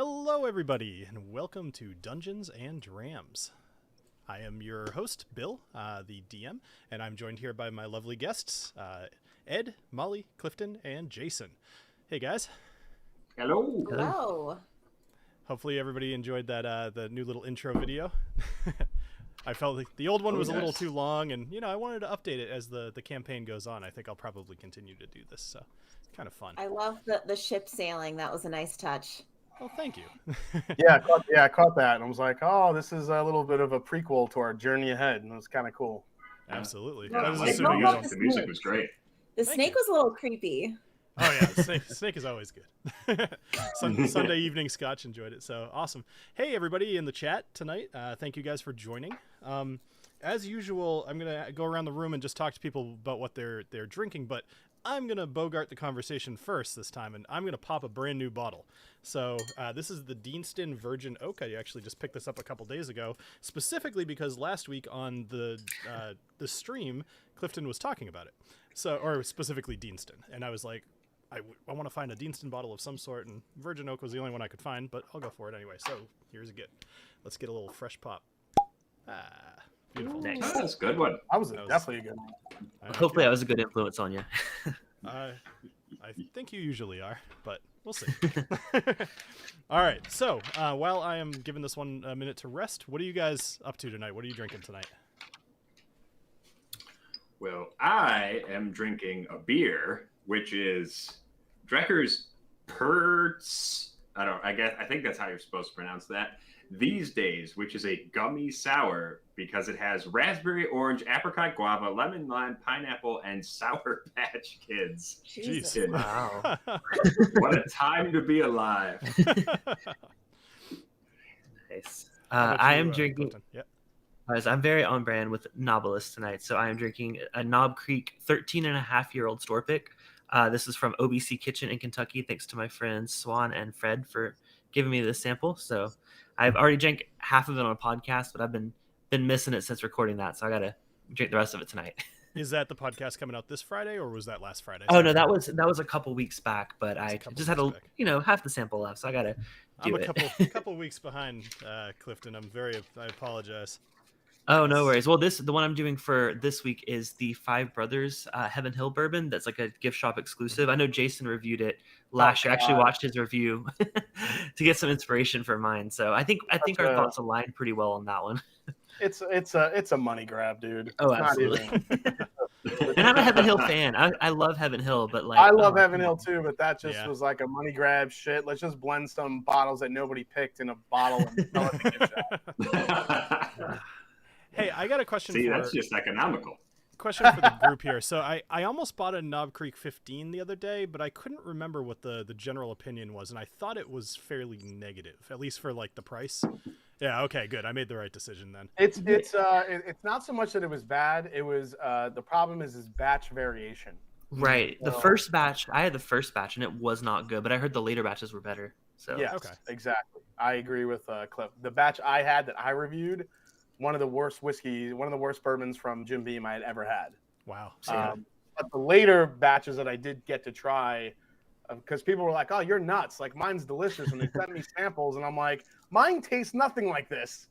Hello, everybody, and welcome to Dungeons and Drams. I am your host, Bill, the DM, and I'm joined here by my lovely guests, Ed, Molly, Clifton, and Jason. Hey, guys. Hello. Hello. Hopefully everybody enjoyed that the new little intro video. I felt like the old one was a little too long, and, I wanted to update it as the campaign goes on. I think I'll probably continue to do this, so it's kind of fun. I love the ship sailing. That was a nice touch. Well, thank you. I caught that, and I was like, oh, this is a little bit of a prequel to our journey ahead, and it was kind of cool. Absolutely. Yeah, I was like assuming the music was great. The snake was a little creepy. Oh yeah, the snake is always good. Sunday evening scotch, enjoyed it. So awesome. Hey everybody in the chat tonight. Thank you guys for joining. As usual, I'm gonna go around the room and just talk to people about what they're drinking, but I'm gonna bogart the conversation first this time, and I'm gonna pop a brand new bottle. So this is the Deanston Virgin Oak. I actually just picked this up a couple days ago, specifically because last week on the stream, Clifton was talking about it. Or specifically Deanston, and I was like, I want to find a Deanston bottle of some sort, and Virgin Oak was the only one I could find, but I'll go for it anyway. So here's a get. Let's get a little fresh pop. Beautiful. Nice. Oh, that's a good one. That was definitely a good one. Hopefully I was a good influence on you. I think you usually are, but we'll see. All right, so while I am giving this one a minute to rest, what are you guys up to tonight? What are you drinking tonight? Well, I am drinking a beer, which is Drecker's Perts. I think that's how you're supposed to pronounce that. These days, which is a gummy sour because it has raspberry, orange, apricot, guava, lemon, lime, pineapple, and Sour Patch Kids. Jeez. Wow. What a time to be alive. Nice. I am drinking. Yep. I'm very on brand with Knobolas tonight, so I am drinking a Knob Creek 13-and-a-half-year-old store pick. This is from OBC Kitchen in Kentucky. Thanks to my friends Swan and Fred for giving me this sample. So I've already drank half of it on a podcast, but I've been missing it since recording that, so I gotta drink the rest of it tonight. Is that the podcast coming out this Friday, or was that last Friday? Oh no, that was a couple weeks back, but I just had half the sample left, so I gotta do it. I'm a couple weeks behind, Clifton. I apologize. Oh, no worries. Well, the one I'm doing for this week is the Five Brothers Heaven Hill bourbon. That's like a gift shop exclusive. I know Jason reviewed it last year. I actually watched his review to get some inspiration for mine. So I think our thoughts aligned pretty well on that one. It's a money grab, dude. Oh, absolutely. And I'm a Heaven Hill fan. I love Heaven Hill, but like I love Heaven Hill too, but that just was like a money grab shit. Let's just blend some bottles that nobody picked in a bottle and sell it to gift shop. Hey, I got a question. That's just economical. Question for the group here. So I almost bought a Knob Creek 15 the other day, but I couldn't remember what the general opinion was, and I thought it was fairly negative, at least for like the price. Yeah, okay, good. I made the right decision then. It's not so much that it was bad. It was the problem is batch variation. Right. The first batch, I had the first batch, and it was not good, but I heard the later batches were better. So yes, okay. Exactly. I agree with Cliff. The batch I had that I reviewed, one of the worst bourbons from Jim Beam I had ever had. Wow. But the later batches that I did get to try, because people were like, "Oh, you're nuts! Like mine's delicious," and they sent me samples, and I'm like, "Mine tastes nothing like this."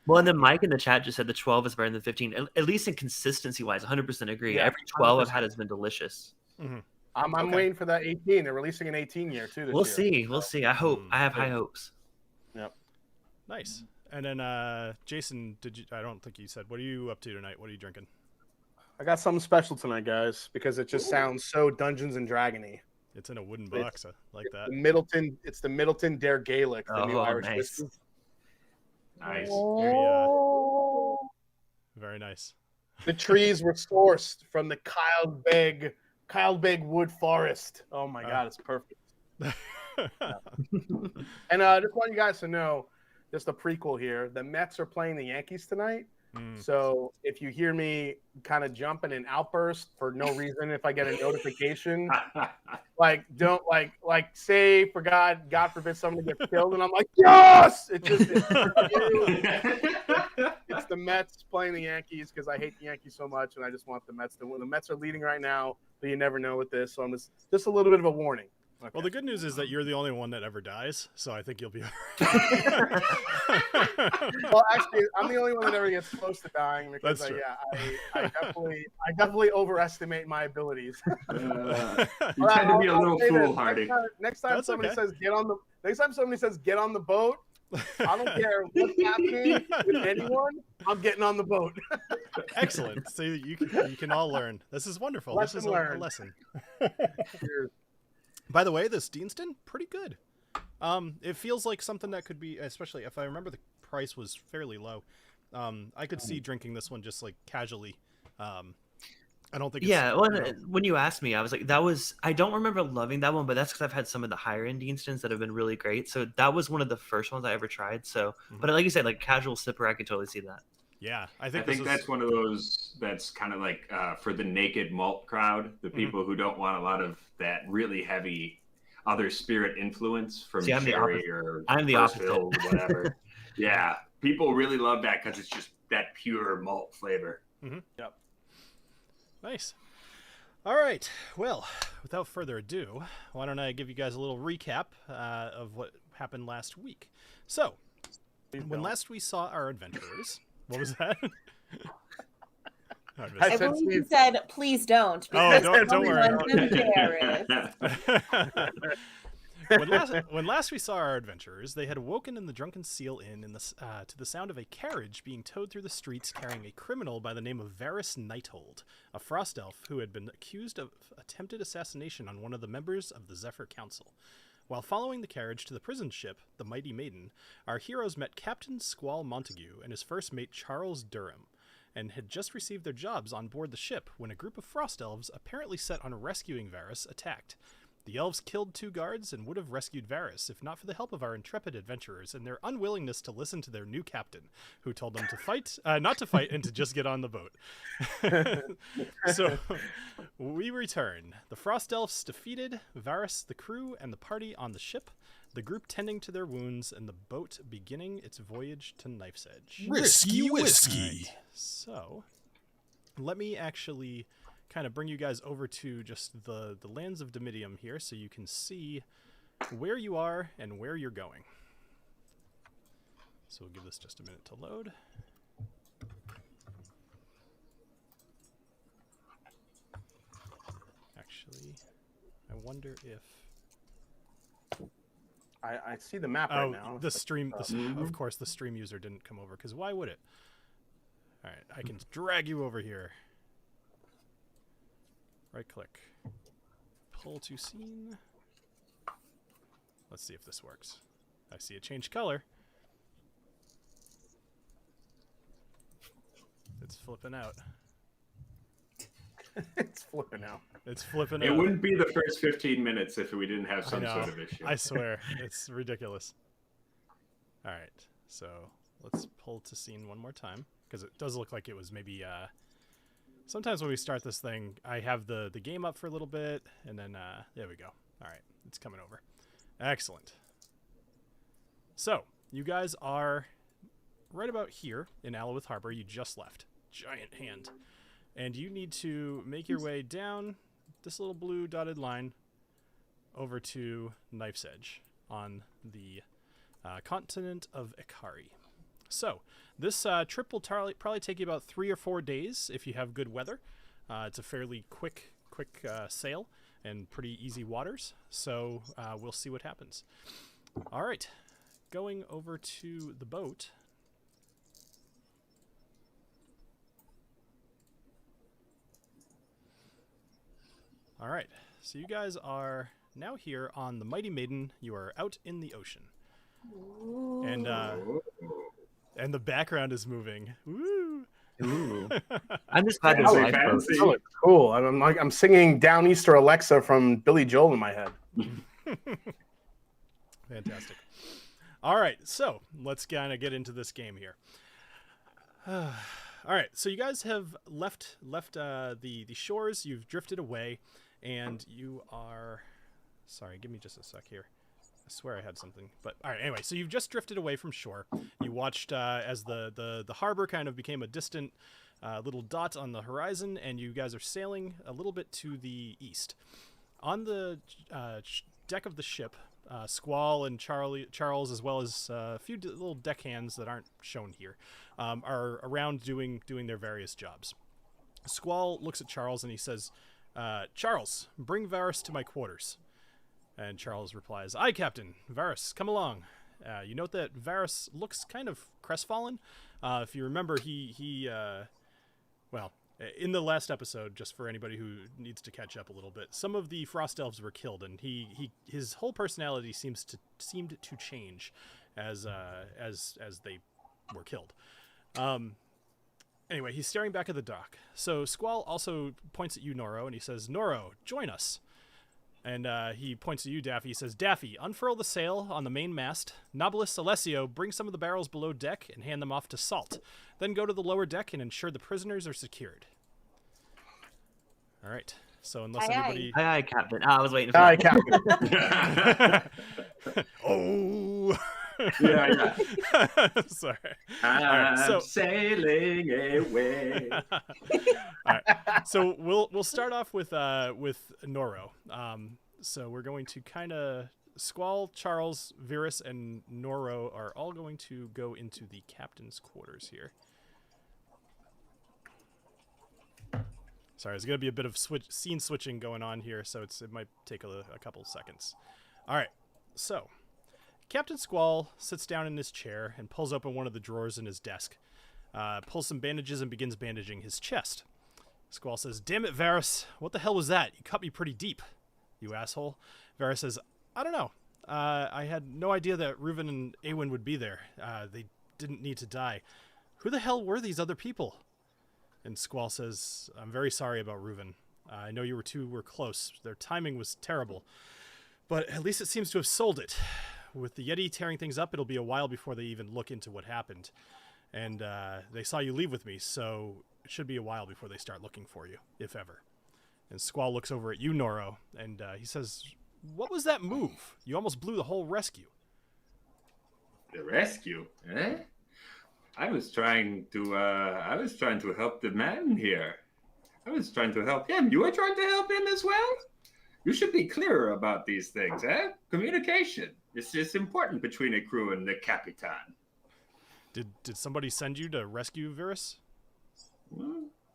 Well, and then Mike in the chat just said the 12 is better than the 15. At least in consistency wise, 100% agree. Yeah, every 12 100%. I've had has been delicious. Mm-hmm. I'm waiting for that 18. They're releasing an 18 year too. We'll see. I hope. I have high hopes. Yep. Nice. And then Jason, I don't think you said, what are you up to tonight? What are you drinking? I got something special tonight, guys, because it just sounds so Dungeons and Dragony. It's in a wooden box. I like that. It's the Middleton Dare Gaelic, the new Irish nice. whiskey. Nice. Very nice. The trees were sourced from the Kyle Beg Wood Forest. Oh my God, it's perfect. And I just want you guys to know, just a prequel here. The Mets are playing the Yankees tonight. So if you hear me kind of jump in an outburst for no reason, if I get a notification, don't say for God forbid someone gets killed, and I'm like, yes! It's the Mets playing the Yankees because I hate the Yankees so much, and I just want the Mets to win. The Mets are leading right now, but you never know with this. So I'm just a little bit of a warning. Okay. Well, the good news is that you're the only one that ever dies, so I think you'll be. Well, actually, I'm the only one that ever gets close to dying because That's true. I definitely overestimate my abilities. You tend to be a little say this, foolhardy. Next time That's somebody okay. says get on the boat, I don't care what's happening with anyone. I'm getting on the boat. Excellent. So you can all learn. This is wonderful. Lesson this is a learned. lesson. Cheers. By the way, this Deanston, pretty good. It feels like something that could be, especially if I remember the price was fairly low. I could see drinking this one just like casually. I don't think it's, Yeah, well, when you asked me, I was like, I don't remember loving that one, but that's because I've had some of the higher end Deanstons that have been really great. So that was one of the first ones I ever tried. So, but like you said, like casual sipper, I could totally see that. Yeah, I I think think that's one of those that's kind of like for the naked malt crowd, the people who don't want a lot of that really heavy other spirit influence from See, I'm the sherry opposite. or I'm the First opposite. Fill, whatever. Yeah, people really love that because it's just that pure malt flavor. Yep. Nice. All right. Well, without further ado, why don't I give you guys a little recap of what happened last week? So, when last we saw our adventurers, what was that? I missed I I it. said believe you Steve. said, please don't. Oh, because don't worry. everyone's embarrassed. When last we saw our adventurers, they had awoken in the Drunken Seal Inn to the sound of a carriage being towed through the streets carrying a criminal by the name of Varys Nighthold, a frost elf who had been accused of attempted assassination on one of the members of the Zephyr Council. While following the carriage to the prison ship, the Mighty Maiden, our heroes met Captain Squall Montague and his first mate Charles Durham, and had just received their jobs on board the ship when a group of frost elves apparently set on rescuing Varys attacked. The elves killed 2 guards and would have rescued Varys if not for the help of our intrepid adventurers and their unwillingness to listen to their new captain, who told them to fight, not to fight, and to just get on the boat. So, we return. The frost elves defeated Varys, the crew, and the party on the ship, the group tending to their wounds, and the boat beginning its voyage to Knife's Edge. Risky whiskey. Right. So, let me actually kind of bring you guys over to just the lands of Domitium here so you can see where you are and where you're going. So we'll give this just a minute to load. Actually, I wonder if... I see the map right now. The stream, of course, the stream user didn't come over, because why would it? All right, I can drag you over here. Right click. Pull to scene. Let's see if this works. I see it change color. It's flipping out. It's flipping out. It's flipping It out. wouldn't be the first 15 minutes if we didn't have I some know. sort of issue. I swear. It's ridiculous. All right. So let's pull to scene one more time, because it does look like it was maybe... sometimes when we start this thing, I have the game up for a little bit, and then there we go. All right, it's coming over. Excellent. So, you guys are right about here in Alowith Harbor. You just left. Giant hand. And you need to make your way down this little blue dotted line over to Knife's Edge on the continent of Ikari. So, this trip will probably take you about 3 or 4 days if you have good weather. It's a fairly quick sail and pretty easy waters. So, we'll see what happens. All right, going over to the boat. All right, so you guys are now here on the Mighty Maiden. You are out in the ocean. Ooh. And the background is moving. Woo! Ooh. I'm just glad Fancy, there's lifeboats. fancy. Oh, it's cool. I'm singing Downeaster Alexa from Billy Joel in my head. Fantastic. All right, so let's kind of get into this game here. All right, so you guys have left the shores. You've drifted away, and you are... Sorry, give me just a sec here. I swear I had something, but all right. Anyway, so you've just drifted away from shore. You watched as the harbor kind of became a distant little dot on the horizon, and you guys are sailing a little bit to the east. On the deck of the ship. Squall and Charles, as well as a few little deckhands that aren't shown here, are around doing their various jobs. Squall looks at Charles and he says, Charles, bring Varys to my quarters. And Charles replies, aye, Captain. Varys, come along. You note that Varys looks kind of crestfallen. If you remember, well, in the last episode, just for anybody who needs to catch up a little bit, some of the Frost Elves were killed, and his whole personality seemed to change as they were killed. Anyway, he's staring back at the dock. So Squall also points at you, Noro, and he says, Noro, join us. And he points at you, Daffy. He says, Daffy, unfurl the sail on the main mast. Knobolas, Alessio, bring some of the barrels below deck and hand them off to Salt. Then go to the lower deck and ensure the prisoners are secured. All right. So unless anybody... Aye, Captain. I was waiting for Aye, that. Captain. Oh! Yeah. Sorry. I'm sailing away. All right. So we'll start off with Noro. So we're going to kind of Squall, Charles, Varys, and Noro are all going to go into the captain's quarters here. Sorry, there's going to be a bit of scene switching going on here, so it might take a couple seconds. All right. So Captain Squall sits down in his chair and pulls open one of the drawers in his desk, pulls some bandages and begins bandaging his chest. Squall says, damn it, Varys, what the hell was that? You cut me pretty deep, you asshole. Varys says, I don't know. I had no idea that Reuven and Awen would be there. They didn't need to die. Who the hell were these other people? And Squall says, I'm very sorry about Reuven. I know you were close. Their timing was terrible. But at least it seems to have sold it. With the Yeti tearing things up, it'll be a while before they even look into what happened. And they saw you leave with me, so it should be a while before they start looking for you, if ever. And Squall looks over at you, Noro, and he says, what was that move? You almost blew the whole rescue. The rescue? Eh? I was trying to help the man here. I was trying to help him. You were trying to help him as well? You should be clearer about these things, eh? Communication. It's important between a crew and the Capitan. Did somebody send you to rescue Varys?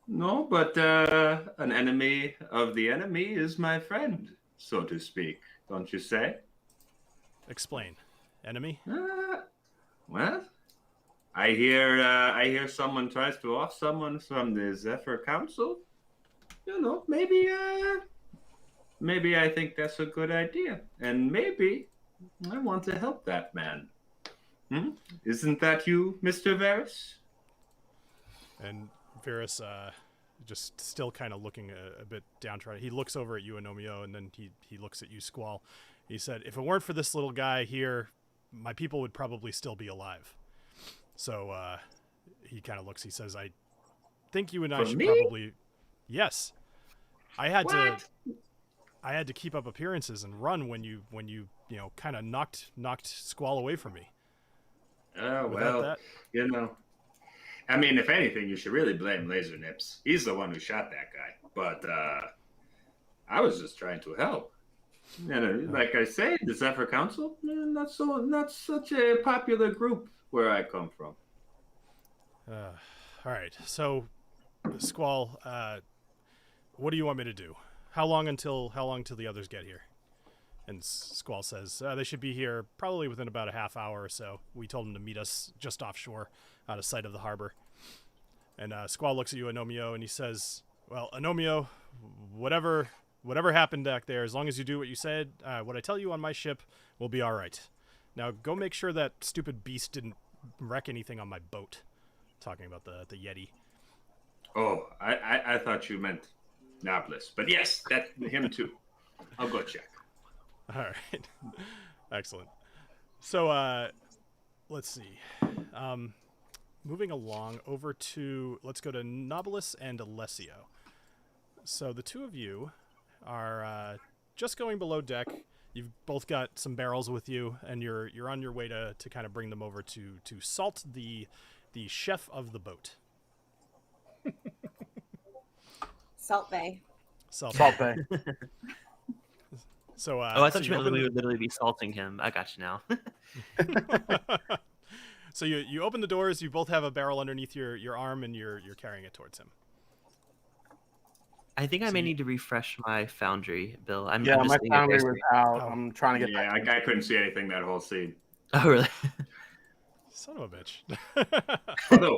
No, but an enemy of the enemy is my friend, so to speak. Don't you say? Explain. Enemy? Well, I hear someone tries to off someone from the Zephyr Council. You know, maybe I think that's a good idea, and maybe I want to help that man. Isn't that you, Mr. Varys? And Varys, just still kind of looking a bit downtrodden. He looks over at you, Agnomeio, and then he looks at you, Squall. He said, if it weren't for this little guy here, my people would probably still be alive. So he kind of looks, he says, I think you and I should probably... Yes. I had to keep up appearances and run when you kind of knocked Squall away from me. Oh, well, you know, I mean, if anything, you should really blame Laser Nips. He's the one who shot that guy. But I was just trying to help. And like I say, the Zephyr Council, not such a popular group where I come from. All right, so Squall, what do you want me to do? How long until the others get here? And Squall says, they should be here probably within about a half hour or so. We told them to meet us just offshore, out of sight of the harbor. And Squall looks at you, Agnomeio, and he says, well, Agnomeio, whatever happened back there, as long as you do what you said, what I tell you on my ship will be all right. Now, go make sure that stupid beast didn't wreck anything on my boat. Talking about the Yeti. Oh, I thought you meant Knobolas. But yes, that him too. I'll go check. All right. Excellent. So, let's see. Moving along over to, let's go to Knobolas and Alessio. So the two of you are just going below deck. You've both got some barrels with you, and you're on your way to kind of bring them over to Salt, the chef of the boat. Salt Bay. Salt Bay. So, Oh, I so thought you you meant open we the- would literally be salting him. I got you now. So you open the doors. You both have a barrel underneath your arm, and you're carrying it towards him. I think I So may you- need to refresh my foundry, Bill. I'm Yeah, just my sitting here foundry was basically- out. Oh. I'm trying to get Yeah, back. I couldn't see anything that whole scene. Oh, really? Son of a bitch. Although,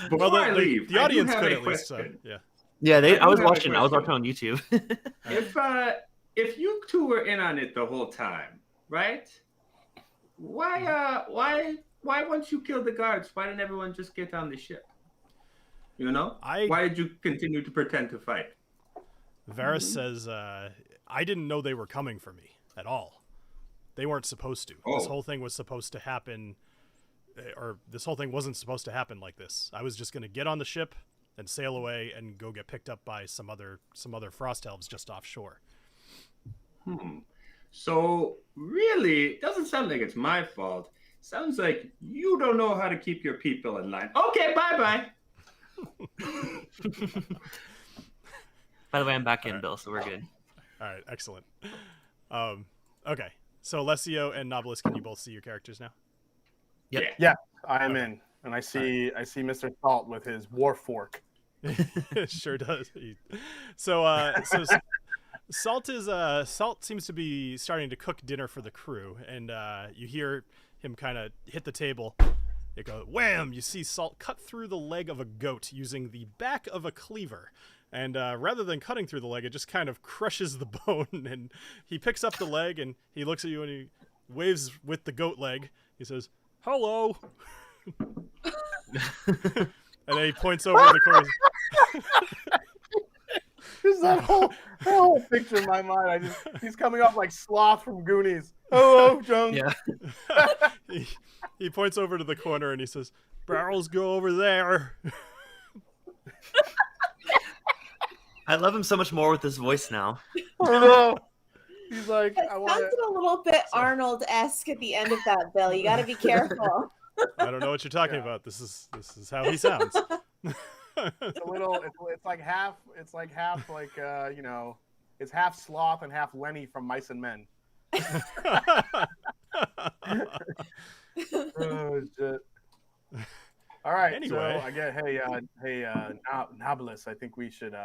before well, I leave, the I do audience have could a at least. question. Yeah. Yeah, I I was do have a watching. I was question. watching on YouTube. If you two were in on it the whole time, right? Why once you killed the guards, why didn't everyone just get on the ship? You know? Why did you continue to pretend to fight? Varys says, I didn't know they were coming for me at all. They weren't supposed to. This Oh. whole thing was supposed to happen, or this whole thing wasn't supposed to happen like this. I was just going to get on the ship and sail away and go get picked up by some other frost elves just offshore. So really, it doesn't sound like it's my fault. Sounds like you don't know how to keep your people in line. Okay, bye-bye. By the way, I'm back in, Alright. Bill, so we're good. All right, excellent. Okay, so Alessio and Knobolas, can you both see your characters now? Yep. Yeah. I am Okay. in, and I see Mr. Salt with his war fork. It sure does. So Salt seems to be starting to cook dinner for the crew, and you hear him kind of hit the table. It goes wham! You see Salt cut through the leg of a goat using the back of a cleaver, and rather than cutting through the leg, it just kind of crushes the bone. And he picks up the leg and he looks at you and he waves with the goat leg. He says, "Hello," and then he points over the corner. Just that whole picture in my mind. He's coming off like Sloth from Goonies. Hello, Jones. Yeah. He points over to the corner and he says, "Barrels go over there." I love him so much more with his voice now. Hello. He's like, It I want sounded a little bit Arnold-esque at the end of that, Bill. You got to be careful. I don't know what you're talking Yeah. about. This is how he sounds. It's a little. It's like half. It's like half. Like you know, it's half Sloth and half Lenny from Mice and Men. Oh shit! All right. Anyway. So I get. Hey, Knobolas. I think we should.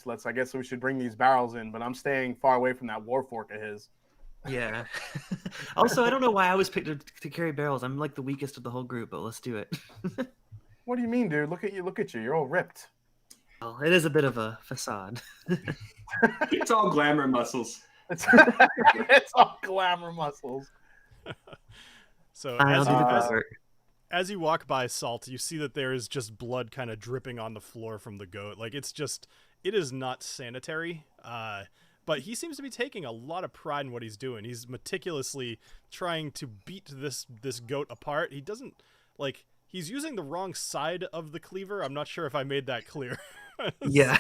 Let's. I guess we should bring these barrels in, but I'm staying far away from that war fork of his. Yeah. Also, I don't know why I was picked to carry barrels. I'm like the weakest of the whole group, but let's do it. What do you mean, dude? Look at you. Look at you. You're all ripped. Well, it is a bit of a facade. It's all glamour muscles. It's, it's all glamour muscles. So I'll do the as- desert. as you walk by Salt, you see that there is just blood kind of dripping on the floor from the goat. Like it is not sanitary. But he seems to be taking a lot of pride in what he's doing. He's meticulously trying to beat this goat apart. He doesn't like. He's using the wrong side of the cleaver. I'm not sure if I made that clear. Yeah.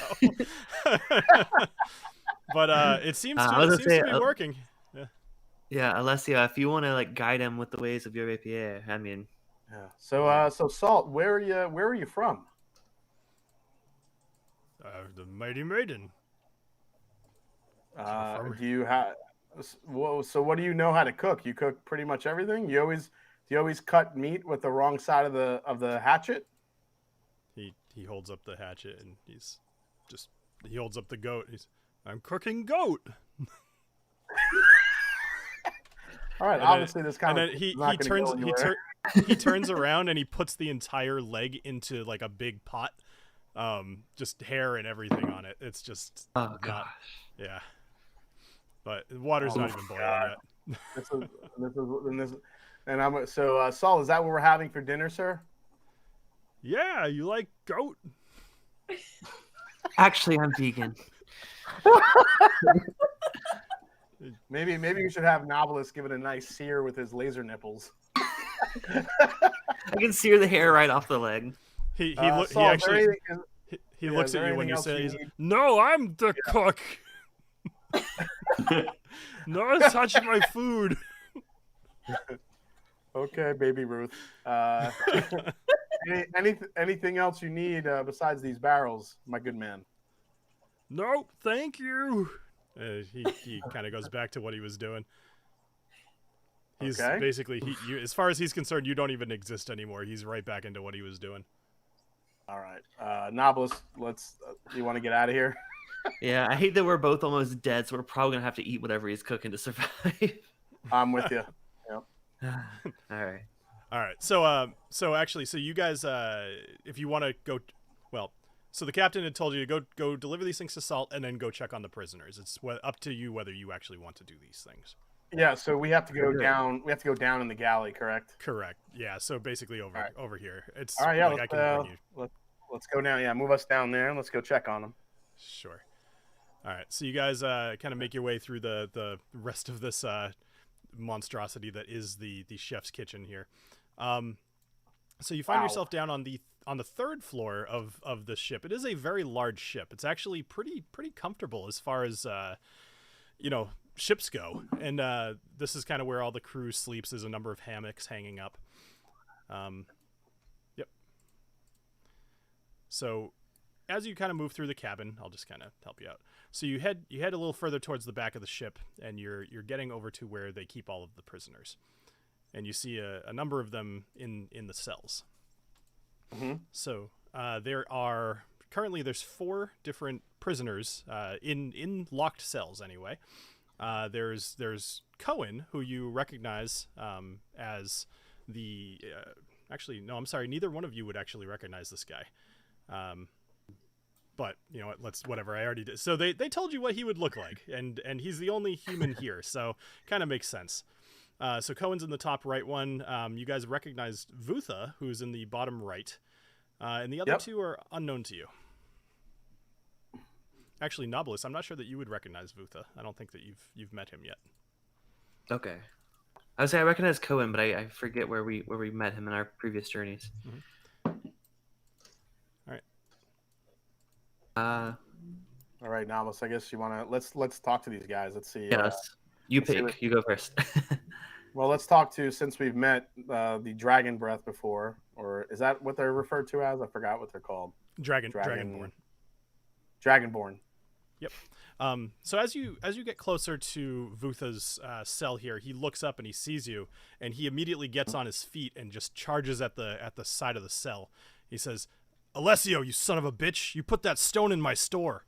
But it seems I was to gonna say, be working. Yeah, Alessio, if you want to like guide him with the ways of your rapier, I mean, Yeah. So Salt, where are you from? The Mighty Maiden. Do you have? So what do you know how to cook? You cook pretty much everything. Do you always cut meat with the wrong side of the hatchet? He holds up the hatchet and he holds up the goat. I'm cooking goat. All right. And Obviously, this kind and of then he not gonna go anywhere. he turns around and he puts the entire leg into like a big pot, just hair and everything on it. It's just oh gosh. yeah. But the water's Oh not my even boiling God. yet. Saul, is that what we're having for dinner, sir? Yeah, you like goat? Actually, I'm vegan. Maybe we should have Knobolas give it a nice sear with his laser nipples. I can sear the hair right off the leg. He Saul, is there actually anything- he yeah, looks is there at you when anything you else say, you he's, need? "No, I'm the cook. No touch my food." Okay, baby Ruth. Anything else you need besides these barrels, my good man? No, thank you. He kind of goes back to what he was doing. He's Okay. basically as far as he's concerned, you don't even exist anymore. He's right back into what he was doing. All right, Knobolas, let's. You want to get out of here? Yeah, I hate that we're both almost dead, so we're probably gonna have to eat whatever he's cooking to survive. I'm with you. Yep. All right. All right. So actually, so you guys, if you want to go, well, so the captain had told you to go deliver these things to Salt and then go check on the prisoners. It's up to you whether you actually want to do these things. Yeah. So we have to go down. We have to go down in the galley, correct? Correct. Yeah. So basically over here. It's All right. Yeah. like I Let's, can bring you. let's go down. Yeah. Move us down there and let's go check on them. Sure. All right. So you guys kind of make your way through the rest of this monstrosity that is the chef's kitchen here. So you find yourself down on the third floor of the ship. It is a very large ship. It's actually pretty comfortable as far as ships go. And this is kind of where all the crew sleeps. There's a number of hammocks hanging up. Yep. So as you kind of move through the cabin, I'll just kind of help you out. So you head a little further towards the back of the ship, and you're getting over to where they keep all of the prisoners, and you see a number of them in the cells. Mm-hmm. So there's 4 different prisoners in locked cells anyway. There's Cohen, who you recognize as the actually no, I'm sorry, neither one of you would actually recognize this guy. But you know what? Whatever. I already did. So they told you what he would look like, and he's the only human here, so kind of makes sense. So Cohen's in the top right one. You guys recognized Vutha, who's in the bottom right, and the other 2 are unknown to you. Actually, Knobolas, I'm not sure that you would recognize Vutha. I don't think that you've met him yet. Okay. I would say I recognize Cohen, but I forget where we met him in our previous journeys. Mm-hmm. All right, Knobolas. I guess you want to let's talk to these guys. Let's see. Yes. You pick. You go first. Well, let's talk to, since we've met the Dragon Breath before, or is that what they're referred to as? I forgot what they're called. Dragonborn. Dragonborn. Yep. So as you get closer to Vutha's cell here, he looks up and he sees you, and he immediately gets on his feet and just charges at the side of the cell. He says, "Alessio, you son of a bitch! You put that stone in my store!"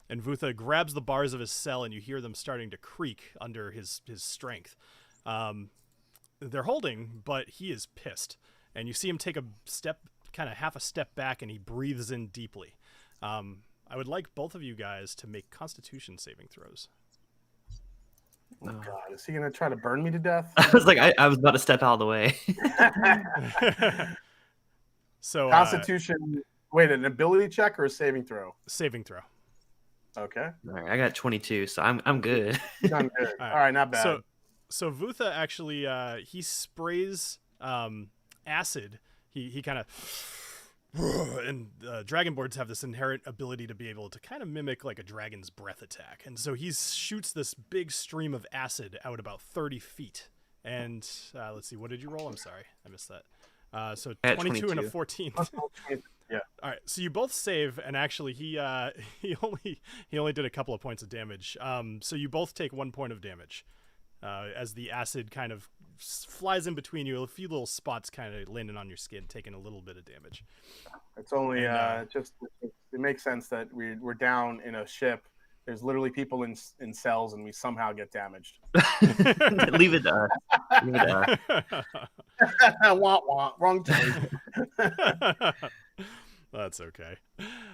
And Vutha grabs the bars of his cell, and you hear them starting to creak under his strength. They're holding, but he is pissed. And you see him take a step, kind of half a step back, and he breathes in deeply. I would like both of you guys to make Constitution saving throws. Oh, God. Is he going to try to burn me to death? I was like, I was about to step out of the way. So Constitution. Wait, an ability check or a saving throw? Saving throw. Okay. All right, I got 22, so I'm good. I'm good. All right, not bad. So Vutha actually he sprays acid. He kind of and dragonborns have this inherent ability to be able to kind of mimic like a dragon's breath attack, and so he shoots this big stream of acid out about 30 feet. And let's see, what did you roll? I'm sorry, I missed that. So 22 and a 14. Yeah. All right. So you both save, and actually he only did a couple of points of damage. So you both take 1 point of damage as the acid kind of flies in between you. A few little spots kind of landing on your skin, taking a little bit of damage. It's only just it makes sense that we're down in a ship. There's literally people in cells, and we somehow get damaged. Leave it to us. Leave it to us. Wah, wah. Wrong choice. That's okay.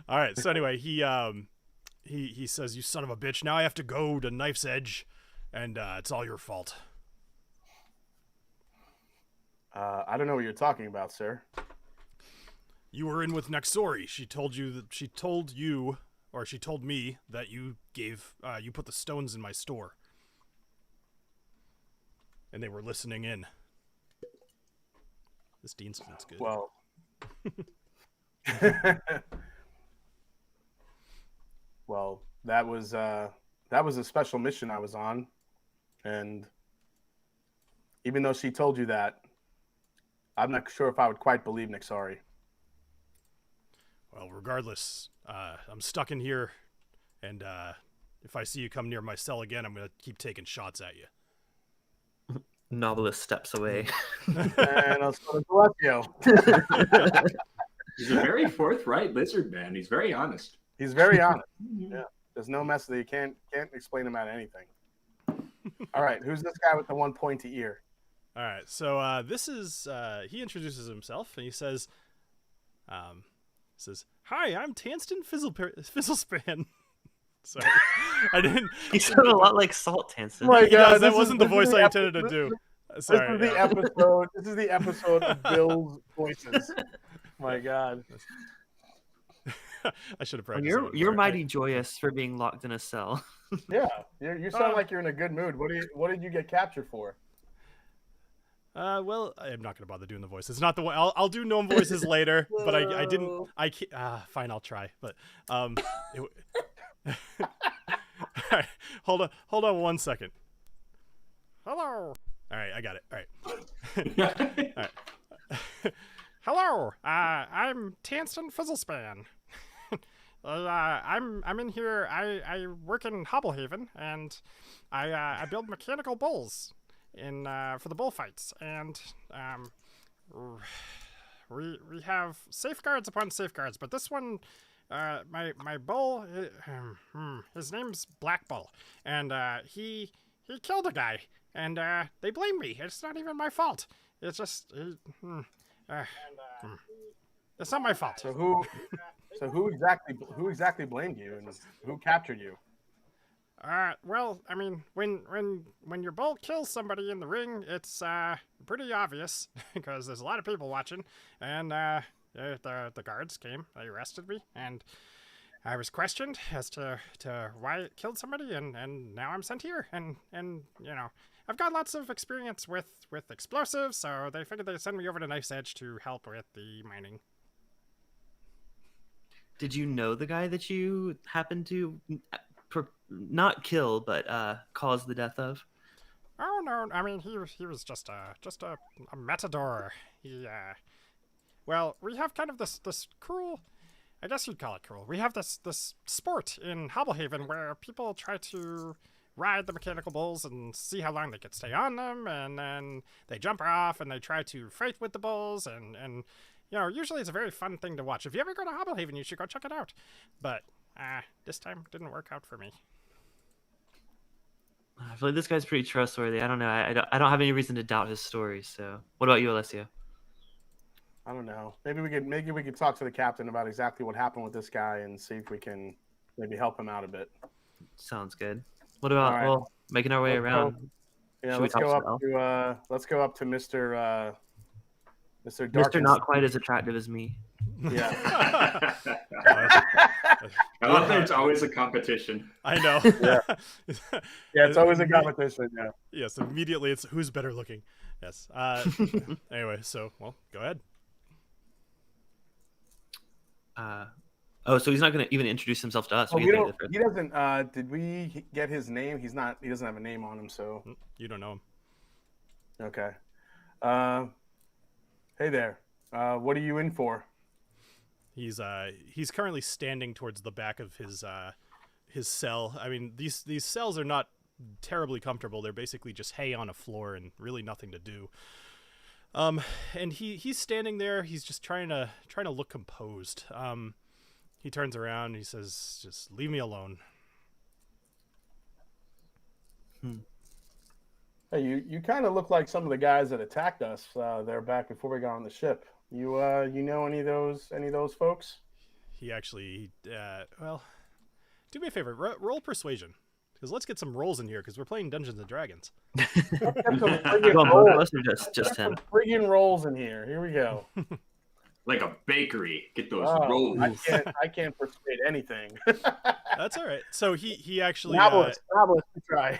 All right. So anyway, he says, "You son of a bitch! Now I have to go to Knife's Edge, and it's all your fault." I don't know what you're talking about, sir. You were in with Nexori. She told me that you put the stones in my store, and they were listening in. This Dean's that's good. Well. Well, that was a special mission I was on, and even though she told you that, I'm not sure if I would quite believe Nexari. Well, regardless, I'm stuck in here, and if I see you come near my cell again, I'm gonna keep taking shots at you. Knobolas steps away. And I'll sort of bless you. He's a very forthright lizard man. He's very honest. He's very honest. Yeah. There's no mess that you can't explain him out of anything. All right, who's this guy with the one pointy ear? All right, so this is he introduces himself and he says, "Hi, I'm Tanston Fizzlespan." Sorry, I didn't. He sounded a lot like Salt Tanson. My God, that wasn't the voice I intended to do. Sorry. This is the episode. This is the episode of Bill's voices. My God. I should have practiced. You're mighty joyous for being locked in a cell. Yeah, you sound like you're in a good mood. What did you get captured for? Well, I'm not gonna bother doing the voice. It's not the one. I'll do gnome voices later, but I didn't. I can't. Fine, I'll try. But all right, hold on 1 second. Hello. All right, I got it. All right. All right. Hello. I'm Tanston Fizzlespan. I'm in here. I work in Hobblehaven, and I build mechanical bulls for the bullfights, and we have safeguards upon safeguards, but this one, my bull, his name's Black Bull, and he killed a guy, and they blame me. It's not even my fault. It's just it's not my fault. So who exactly blamed you, and who captured you? Well, I mean, when your bull kills somebody in the ring, it's pretty obvious because there's a lot of people watching, and the guards came, they arrested me, and I was questioned as to why it killed somebody, and now I'm sent here, and you know, I've got lots of experience with explosives, so they figured they'd send me over to Knife's Edge to help with the mining. Did you know the guy that you happened to not kill, but cause the death of? Oh no! I mean, he was just a matador. Well, we have kind of this cruel. I guess you'd call it cruel. We have this sport in Hobblehaven where people try to ride the mechanical bulls and see how long they could stay on them, and then they jump off and they try to fight with the bulls, and you know, usually it's a very fun thing to watch. If you ever go to Hobblehaven, you should go check it out. But this time didn't work out for me. I feel like this guy's pretty trustworthy. I don't know. I don't have any reason to doubt his story. So, what about you, Alessio? I don't know. Maybe we could talk to the captain about exactly what happened with this guy and see if we can maybe help him out a bit. Sounds good. What about Right. making our way around? Let's go up to Mr. Mr. Darkness. Not quite as attractive as me. Yeah. I love that it's always a competition. I know. Yeah, it's always a competition. Yeah. Yes, immediately it's who's better looking. Yes. Anyway, so go ahead. So he's not going to even introduce himself to us. Oh, he doesn't. Did we get his name? He doesn't have a name on him, so. You don't know him. Okay. Hey there. What are you in for? He's currently standing towards the back of his cell. I mean, these cells are not terribly comfortable. They're basically just hay on a floor and really nothing to do. And he's standing there. He's just trying to look composed. He turns around and he says, "Just leave me alone." Hey, you kind of look like some of the guys that attacked us there back before we got on the ship. You know any of those folks? He actually, well, do me a favor, roll persuasion, because let's get some rolls in here, because we're playing Dungeons and Dragons. Just him. Friggin' rolls in here. Here we go. Like a bakery. Get those rolls. I can't persuade anything. That's all right. So he actually. Knobolas, try.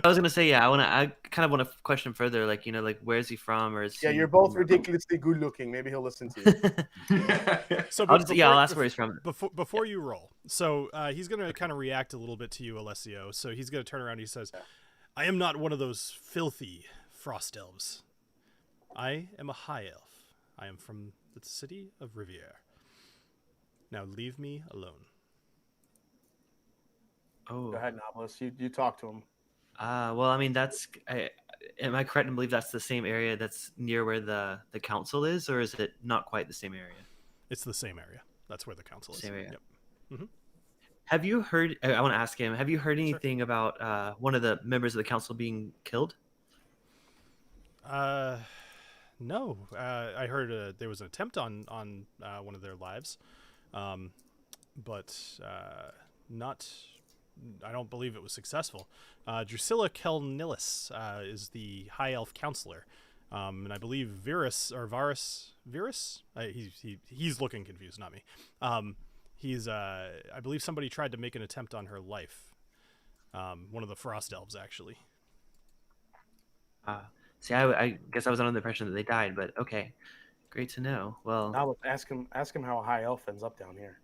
I was gonna say, yeah. I kind of want to question further, like, you know, like, where's he from, or is he... you're both ridiculously good looking. Maybe he'll listen to you. So I'll ask where he's from. Before you roll, so he's gonna kind of react a little bit to you, Alessio. So he's gonna turn around. And he says, "I am not one of those filthy frost elves. I am a high elf. I am from the city of Riviere. Now leave me alone." Oh. Go ahead, Knobolas. You talk to him. Well, I mean, am I correct in believe that's the same area that's near where the council is, or is it not quite the same area? It's the same area. That's where the council is. Same area. Yep. Mm-hmm. Have you heard? I want to ask him. Have you heard Sure. anything about one of the members of the council being killed? No. I heard there was an attempt on one of their lives, but not. I don't believe it was successful. Drusilla Kelnilis is the High Elf counselor, and I believe Varus. He's looking confused, not me. I believe somebody tried to make an attempt on her life. One of the Frost Elves, actually. See, I guess I was under the impression that they died, but okay, great to know. Well, Knobolas, ask him how a high elf ends up down here.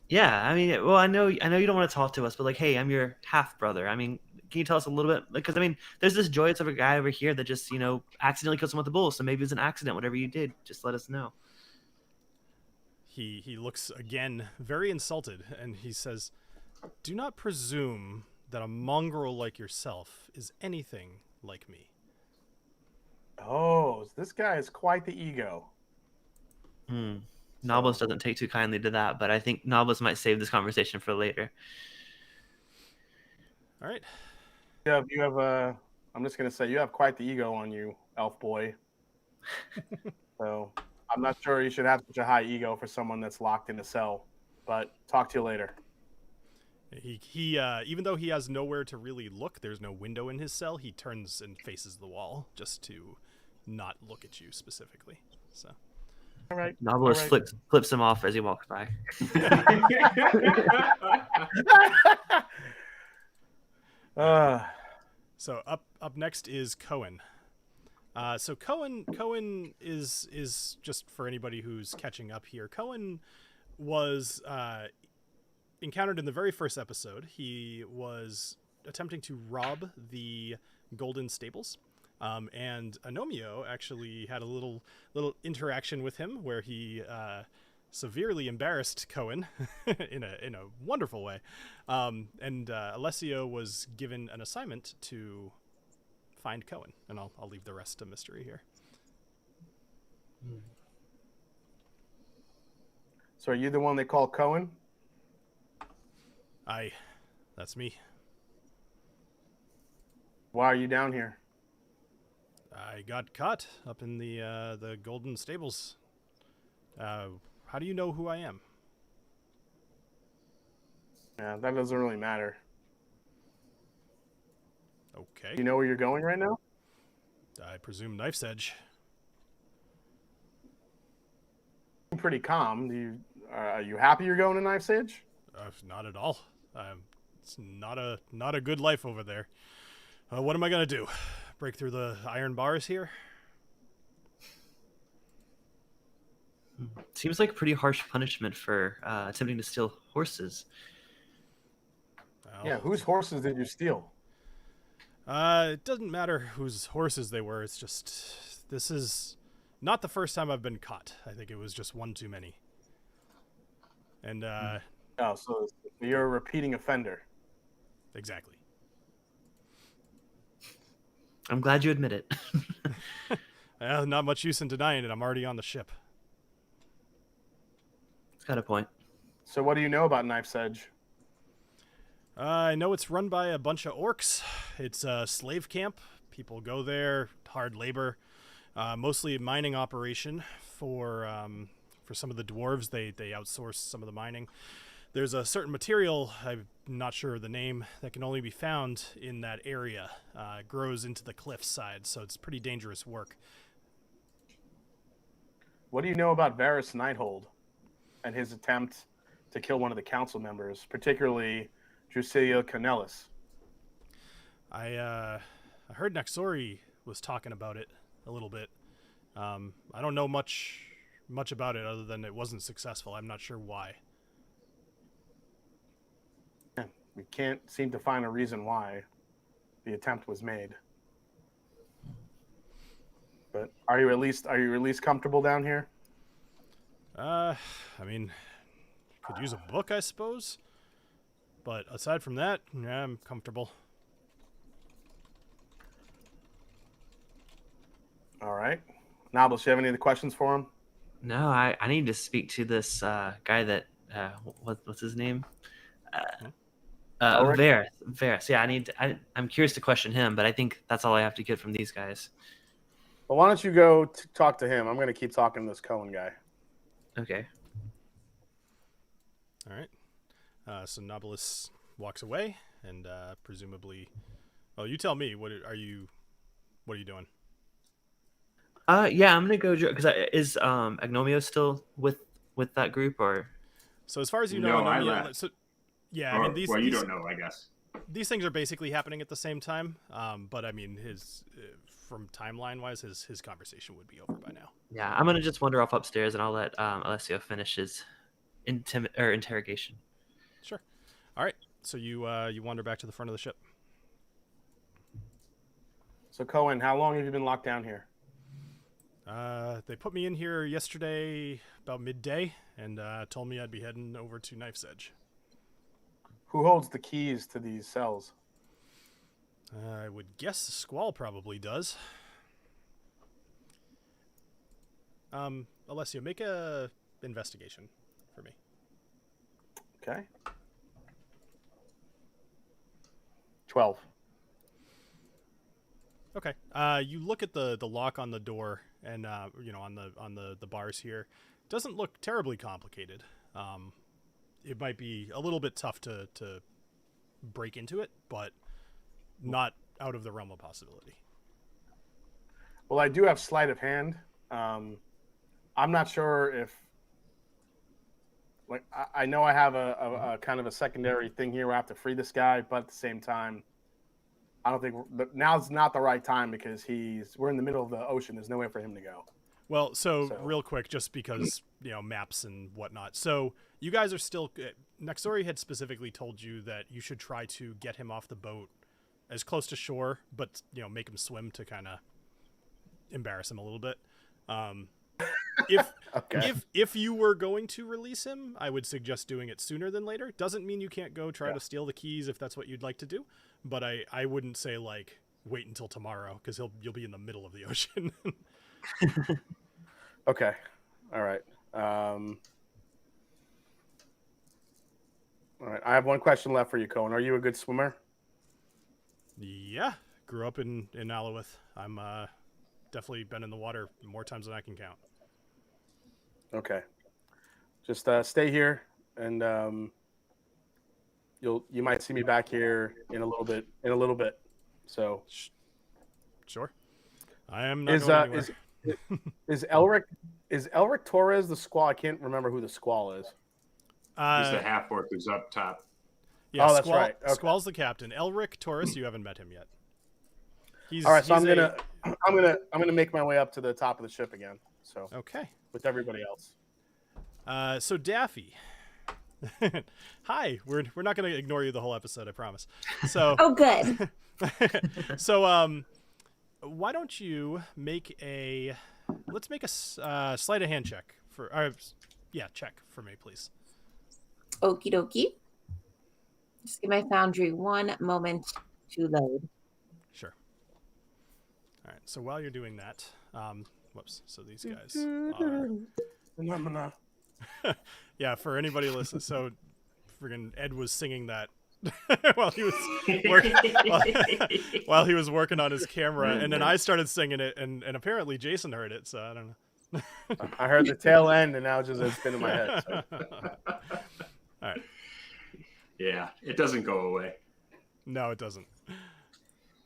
yeah, I mean, well, I know you don't want to talk to us, but like, hey, I'm your half brother. I mean, can you tell us a little bit? Because I mean, there's this joyous of a guy over here that just accidentally killed someone with a bull. So maybe it's an accident. Whatever you did, just let us know. He looks again very insulted, and he says, "Do not presume that a mongrel like yourself is anything like me." Oh, this guy is quite the ego. Knobolas doesn't take too kindly to that, but I think Knobolas might save this conversation for later. All right. You have I'm just gonna say you have quite the ego on you, elf boy. So I'm not sure you should have such a high ego for someone that's locked in a cell. But talk to you later. He even though he has nowhere to really look, there's no window in his cell. He turns and faces the wall just to not look at you specifically. So. All right. Knobolas flips him off as he walks by. So up next is Cohen. So Cohen is just for anybody who's catching up here. Cohen was encountered in the very first episode. He was attempting to rob the Golden Stables. And Agnomeio actually had a little interaction with him where he severely embarrassed Cohen in a wonderful way. And Alessio was given an assignment to find Cohen, and I'll leave the rest a mystery here. So are you the one they call Cohen? That's me. Why are you down here? I got caught up in the Golden Stables. How do you know who I am? Yeah, that doesn't really matter. Okay. You know where you're going right now? I presume Knife's Edge. I'm pretty calm. Are you happy you're going to Knife's Edge? Not at all. It's not a good life over there. What am I gonna do? Break through the iron bars here? Seems like pretty harsh punishment for attempting to steal horses. Well, Yeah, whose horses did you steal? It doesn't matter whose horses they were. It's just this is not the first time I've been caught. I think it was just one too many. And Oh, so you're a repeating offender. Exactly. I'm glad you admit it. Not much use in denying it. I'm already on the ship. It's got a point. So what do you know about Knife's Edge? I know it's run by a bunch of orcs. It's a slave camp. People go there, hard labor, mostly a mining operation for some of the dwarves. They outsource some of the mining. There's a certain material, I'm not sure of the name, that can only be found in that area. It grows into the cliffside, so it's pretty dangerous work. What do you know about Varus Nighthold and his attempt to kill one of the council members, particularly Drusilla Kelnilis? I heard Naxori was talking about it a little bit. I don't know much about it other than it wasn't successful. I'm not sure why. We can't seem to find a reason why the attempt was made. But are you at least comfortable down here? I mean, could use a book, I suppose. But aside from that, yeah, I'm comfortable. All right. Knobolas, you have any other questions for him? No, I need to speak to this guy that what's his name? Elric? Varys. Yeah, I'm curious to question him, but I think that's all I have to get from these guys. Well, why don't you go talk to him? I'm going to keep talking to this Cohen guy. Okay. All right. So Knobolas walks away, and presumably, well, you tell me. What are you doing? Yeah, I'm gonna go because is Agnomeio still with that group or? So as far as you No, know, I Agnomeio, left. so yeah, Or, I mean well, you don't know, I guess. these things are basically happening at the same time. But I mean, his from timeline wise, his conversation would be over by now. Yeah, I'm gonna just wander off upstairs and I'll let Alessio finish his interrogation. Sure. All right. So you wander back to the front of the ship. So, Cohen, how long have you been locked down here? They put me in here yesterday about midday, and told me I'd be heading over to Knife's Edge. Who holds the keys to these cells? I would guess the Squall probably does. Alessio, make a investigation for me. Okay. 12. Okay. You look at the lock on the door, and on the bars here. Doesn't look terribly complicated. It might be a little bit tough to break into it, but not out of the realm of possibility. Well, I do have sleight of hand. I'm not sure if, like, I know I have a kind of a secondary thing here where I have to free this guy, but at the same time, I don't think now's not the right time because we're in the middle of the ocean. There's nowhere for him to go. Well, so real quick, just because, maps and whatnot. So you guys are still, Nexori had specifically told you that you should try to get him off the boat as close to shore, but, make him swim to kind of embarrass him a little bit. If you were going to release him, I would suggest doing it sooner than later. Doesn't mean you can't go try to steal the keys if that's what you'd like to do, but I wouldn't say like wait until tomorrow because you'll be in the middle of the ocean. Okay. All right. All right. I have one question left for you, Cohen. Are you a good swimmer? Yeah, grew up in Aluith. I'm definitely been in the water more times than I can count. Okay. Just stay here, and you might see me back here in a little bit. So sure. I am not going anywhere. Is Elric Torres the Squall? I can't remember who the Squall is. He's the half orc who's up top. Yeah, that's right. Okay. Squall's the captain. Elric Torres, you haven't met him yet. All right, so I'm gonna make my way up to the top of the ship again. So okay, with everybody else. So Daffy, hi. We're not gonna ignore you the whole episode, I promise. So Oh, good. so why don't you let's make a sleight of hand check check for me, please. Okie dokie. Just give my foundry one moment to load. Sure. All right. So while you're doing that, whoops. So these guys are. Yeah, for anybody listening, so friggin' Ed was singing that while he was working on his camera, and then I started singing it, and apparently Jason heard it, so I don't know. I heard the tail end, and now it's been in my head. So. All right. Yeah, it doesn't go away. No, it doesn't.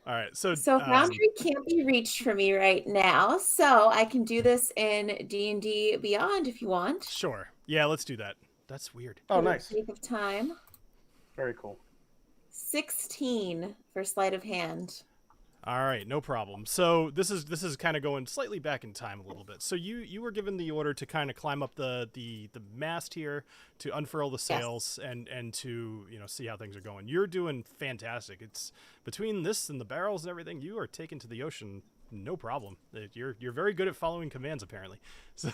All right, so Foundry can't be reached for me right now, so I can do this in D&D Beyond if you want. Sure. Yeah, let's do that. That's weird. Oh, nice. For the sake of time. Very cool. 16 for sleight of hand. All right, no problem. So this is kind of going slightly back in time a little bit. So you were given the order to kind of climb up the mast here, to unfurl the sails, and to see how things are going. You're doing fantastic. It's between this and the barrels and everything. You are taken to the ocean No problem. You're very good at following commands, apparently. So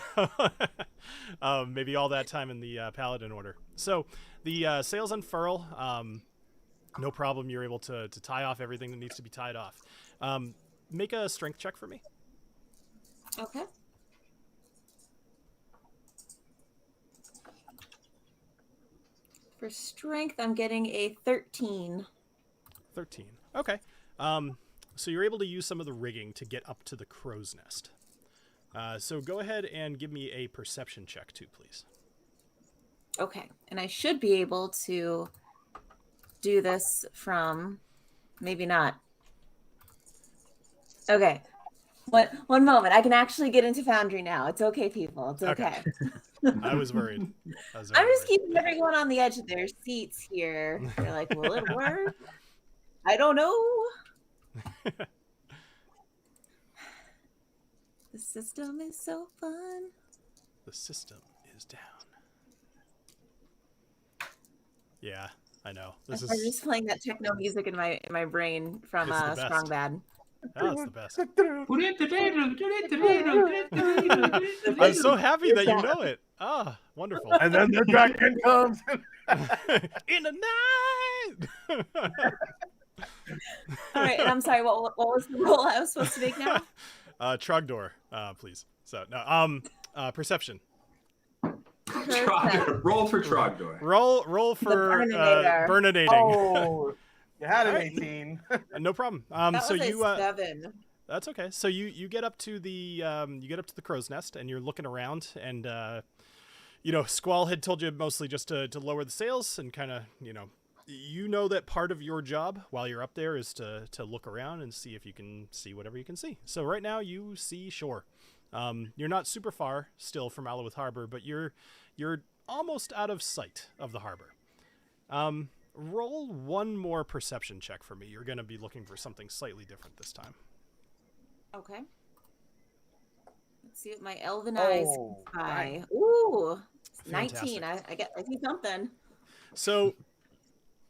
maybe all that time in the paladin order. So the sails unfurl. No problem. You're able to tie off everything that needs to be tied off. Make a strength check for me. Okay. For strength, I'm getting a 13. 13. Okay. So you're able to use some of the rigging to get up to the crow's nest. So go ahead and give me a perception check too, please. Okay. And I should be able to do this from... Maybe not. Okay. One moment. I can actually get into Foundry now. It's okay, people. It's okay. I was worried. I'm just keeping everyone on the edge of their seats here. They're like, will it work? I don't know. The system is so fun. The system is down. Yeah, I know. I'm just playing that techno music in my brain from Strong Bad. Oh, it's the best. I'm so happy that you know it. Ah, wonderful. And then the dragon comes. In the night. All right, and I'm sorry. What was the roll I was supposed to make now? Trogdor, please. So no, perception. Trogdor. Roll for Trogdor. Roll for burninating. Oh, you had an 18. No problem. That so was you a 7. That's okay. So you get up to the crow's nest and you're looking around and Squall had told you mostly just to lower the sails and kind of you know that part of your job while you're up there is to look around and see if you can see whatever you can see. So right now you see shore. You're not super far still from Alowith Harbor, but you're almost out of sight of the harbor. Roll one more perception check for me. You're going to be looking for something slightly different this time. Okay. Let's see what my elven eyes can spy. Nice. Ooh, Fantastic. 19. I see something. So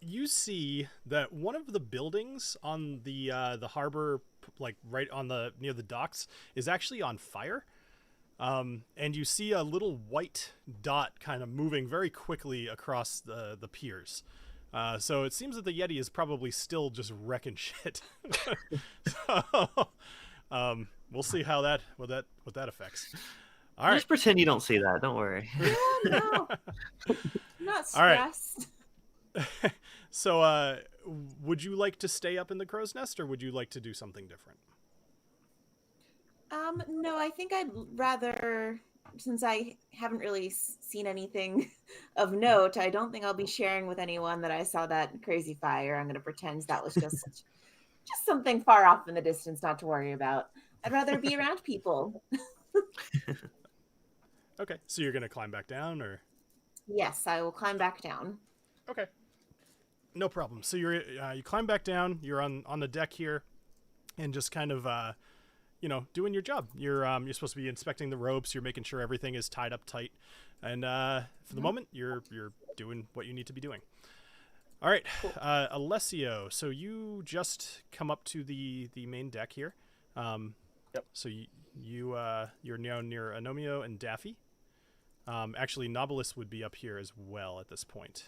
you see that one of the buildings on the harbor, like right on near the docks, is actually on fire. And you see a little white dot kind of moving very quickly across the piers. So it seems that the Yeti is probably still just wrecking shit. So, we'll see how what that affects. All right. Just pretend you don't see that. Don't worry. Yeah, no. I'm not All right. stressed. So, would you like to stay up in the crow's nest, or would you like to do something different? No, I think I'd rather, since I haven't really seen anything of note, I don't think I'll be sharing with anyone that I saw that crazy fire. I'm going to pretend that was just something far off in the distance, not to worry about. I'd rather be around people. Okay, so you're going to climb back down, or? Yes, I will climb back down. Okay. No problem. So you climb back down, you're on the deck here, and just kind of doing your job. You're supposed to be inspecting the ropes, you're making sure everything is tied up tight. And for the moment you're doing what you need to be doing. All right. Cool. Alessio, so you just come up to the main deck here. Yep. So you're now near Agnomeio and Daffy. Actually Knobolas would be up here as well at this point.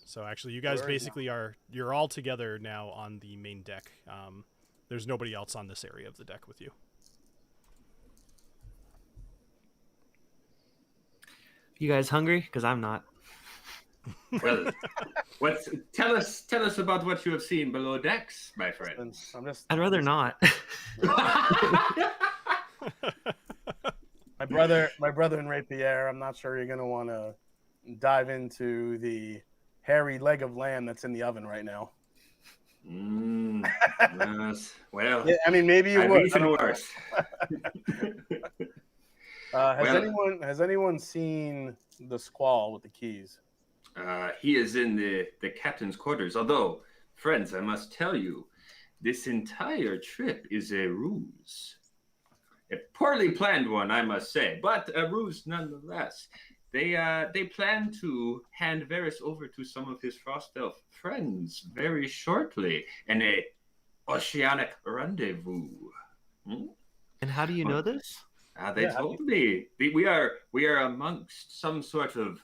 So actually you guys basically you're all together now on the main deck. There's nobody else on this area of the deck with you. You guys hungry? Because I'm not. Well, tell us about what you have seen below decks, my friend. I'd rather not. My brother and Rapier, I'm not sure you're gonna want to dive into the hairy leg of lamb that's in the oven right now. Yes. Well, yeah, I mean, maybe you would. Even worse. Has anyone seen the Squall with the keys? He is in the captain's quarters. Although, friends, I must tell you, this entire trip is a ruse. A poorly planned one, I must say, but a ruse nonetheless. They plan to hand Varys over to some of his Frost Elf friends very shortly, and oceanic rendezvous. Hmm? And how do you know this? They Yeah, told me we are amongst some sort of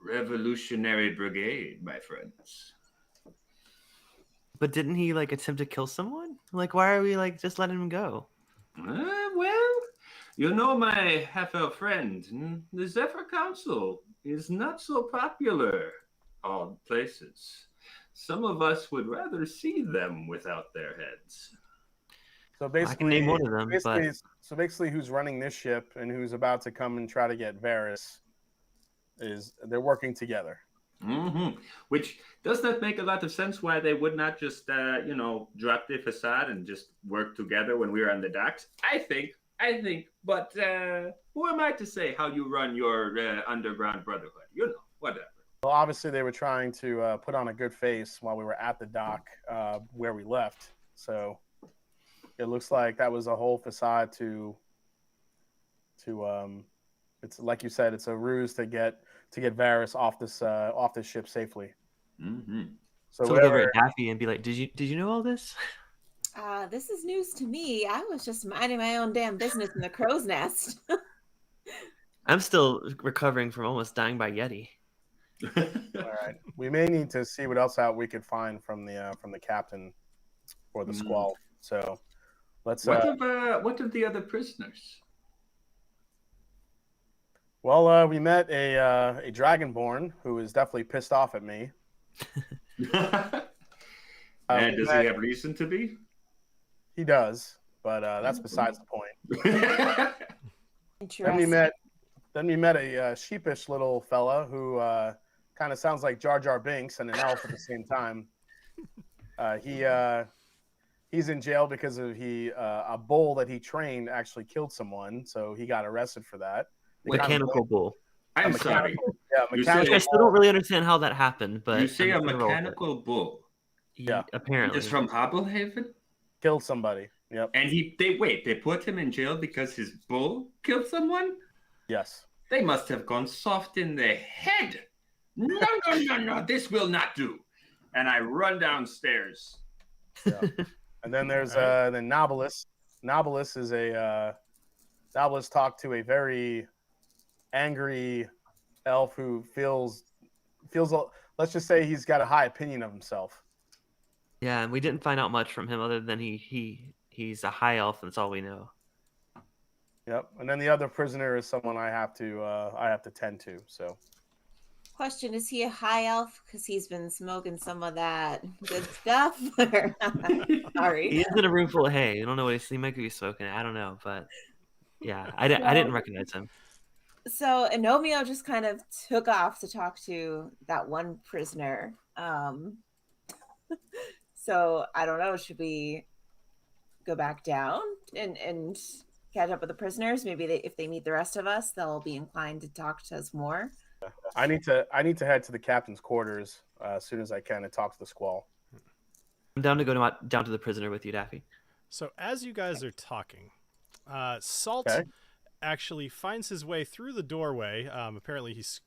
revolutionary brigade, my friends. But didn't he like attempt to kill someone? Like, why are we like just letting him go? Well, you know, my half-elf friend, the Zephyr Council is not so popular all places. Some of us would rather see them without their heads. So I can name one of them, but so basically, who's running this ship and who's about to come and try to get Varys they're working together. Which does not make a lot of sense why they would not just, drop the facade and just work together when we were on the docks. I think, but who am I to say how you run your underground brotherhood? You know, whatever. Well, obviously, they were trying to put on a good face while we were at the dock where we left. So it looks like that was a whole facade to it's like you said, it's a ruse to get Varys off this ship safely. So look over at Daffy and be like, did you know all this? This is news to me. I was just minding my own damn business in the crow's nest. I'm still recovering from almost dying by Yeti. All right, we may need to see what else out we could find from the captain or the squall. So let's. What of the other prisoners? Well, we met a Dragonborn who is definitely pissed off at me. And does he have reason to be? He does, but that's besides the point. Interesting. Then we met a sheepish little fella who kind of sounds like Jar Jar Binks and an elf at the same time. He's in jail because of a bull that he trained actually killed someone, so he got arrested for that. Mechanical bull. I'm sorry. Yeah, mechanical. I still don't really understand how that happened, but You say a mechanical bull. Yeah, apparently. It's from Hobblehaven? Killed somebody. Yep. And they put him in jail because his bull killed someone? Yes. They must have gone soft in the head. No, this will not do. And I run downstairs. Yeah. And then there's the Knobolas. Knobolas is Knobolas talked to a very angry elf who feels let's just say he's got a high opinion of himself. Yeah, and we didn't find out much from him other than he's a high elf, and that's all we know. Yep. And then the other prisoner is someone I have to tend to. So Question, is he a high elf because he's been smoking some of that good stuff? Sorry. He is in a room full of hay. I don't know what he might be smoking. I don't know, but yeah, I didn't recognize him. So Agnomeio just kind of took off to talk to that one prisoner. So I don't know, should we go back down and catch up with the prisoners? Maybe if they meet the rest of us, they'll be inclined to talk to us more. I need to head to the captain's quarters as soon as I can and talk to the squall. I'm down to go down to the prisoner with you, Daffy. So as you guys are talking, Salt actually finds his way through the doorway. Apparently he's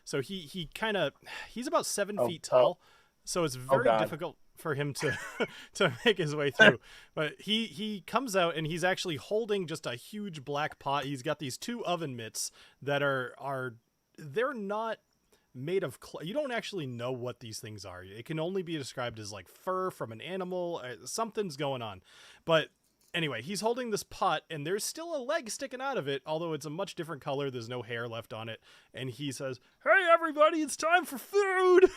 So he's about 7 feet tall. So it's very difficult for him to make his way through. But he comes out and he's actually holding just a huge black pot. He's got these two oven mitts that they're not made of you don't actually know what these things are. It can only be described as like fur from an animal. Something's going on. But anyway, he's holding this pot and there's still a leg sticking out of it, although it's a much different color. There's no hair left on it. And he says, "Hey everybody, it's time for food."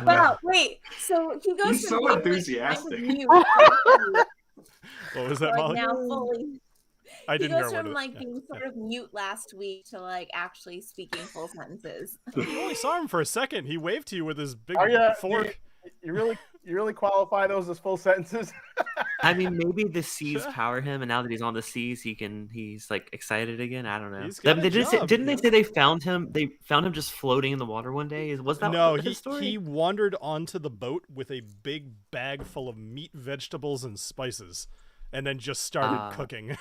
Wow, wait. So he goes He's so enthusiastic. What was that, Molly? Now fully. I didn't he goes hear from what being sort of mute last week to like actually speaking full sentences. You only saw him for a second. He waved to you with his big fork. You really qualify those as full sentences? I mean, maybe the seas power him, and now that he's on the seas, he's like excited again. I don't know. Didn't they say they found him? They found him just floating in the water one day. Was that his story? He wandered onto the boat with a big bag full of meat, vegetables, and spices, and then just started cooking.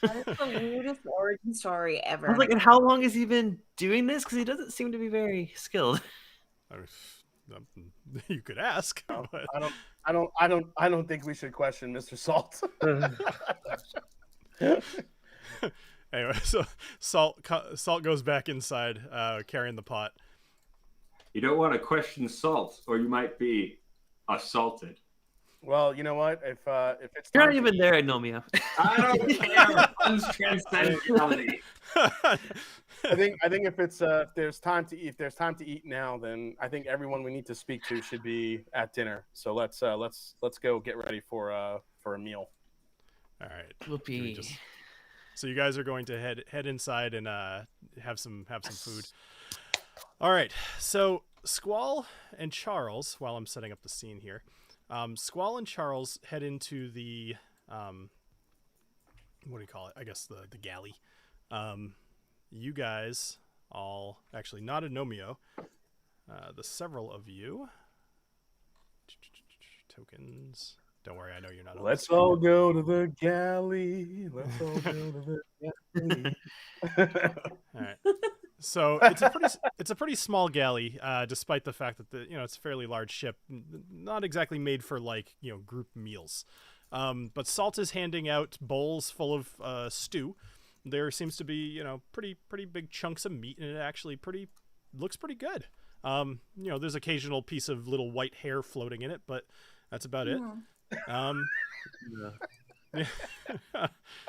That is the weirdest origin story ever. I was like, and how long has he been doing this? Because he doesn't seem to be very skilled. You could ask. No, But... I don't think we should question Mr. Salt. Anyway, so Salt goes back inside, carrying the pot. You don't want to question Salt, or you might be assaulted. Well, you know what? If it's You're time not even there, Agnomeio. I don't care. Fun's transcend reality. I think if there's time to eat now, then I think everyone we need to speak to should be at dinner. So let's go get ready for a meal. All right. Whoopee. So you guys are going to head inside and have some food. All right. So Squall and Charles, while I'm setting up the scene here, Squall and Charles head into the what do you call it? I guess the galley. You guys all actually not Agnomeio. The several of you tokens. Don't worry, I know you're not. Let's all go to the galley. Let's all go to the galley. All right. So it's a pretty small galley, despite the fact that it's a fairly large ship, not exactly made for group meals. But Salt is handing out bowls full of stew. There seems to be pretty big chunks of meat, and it actually looks pretty good. There's occasional piece of little white hair floating in it, but that's about it.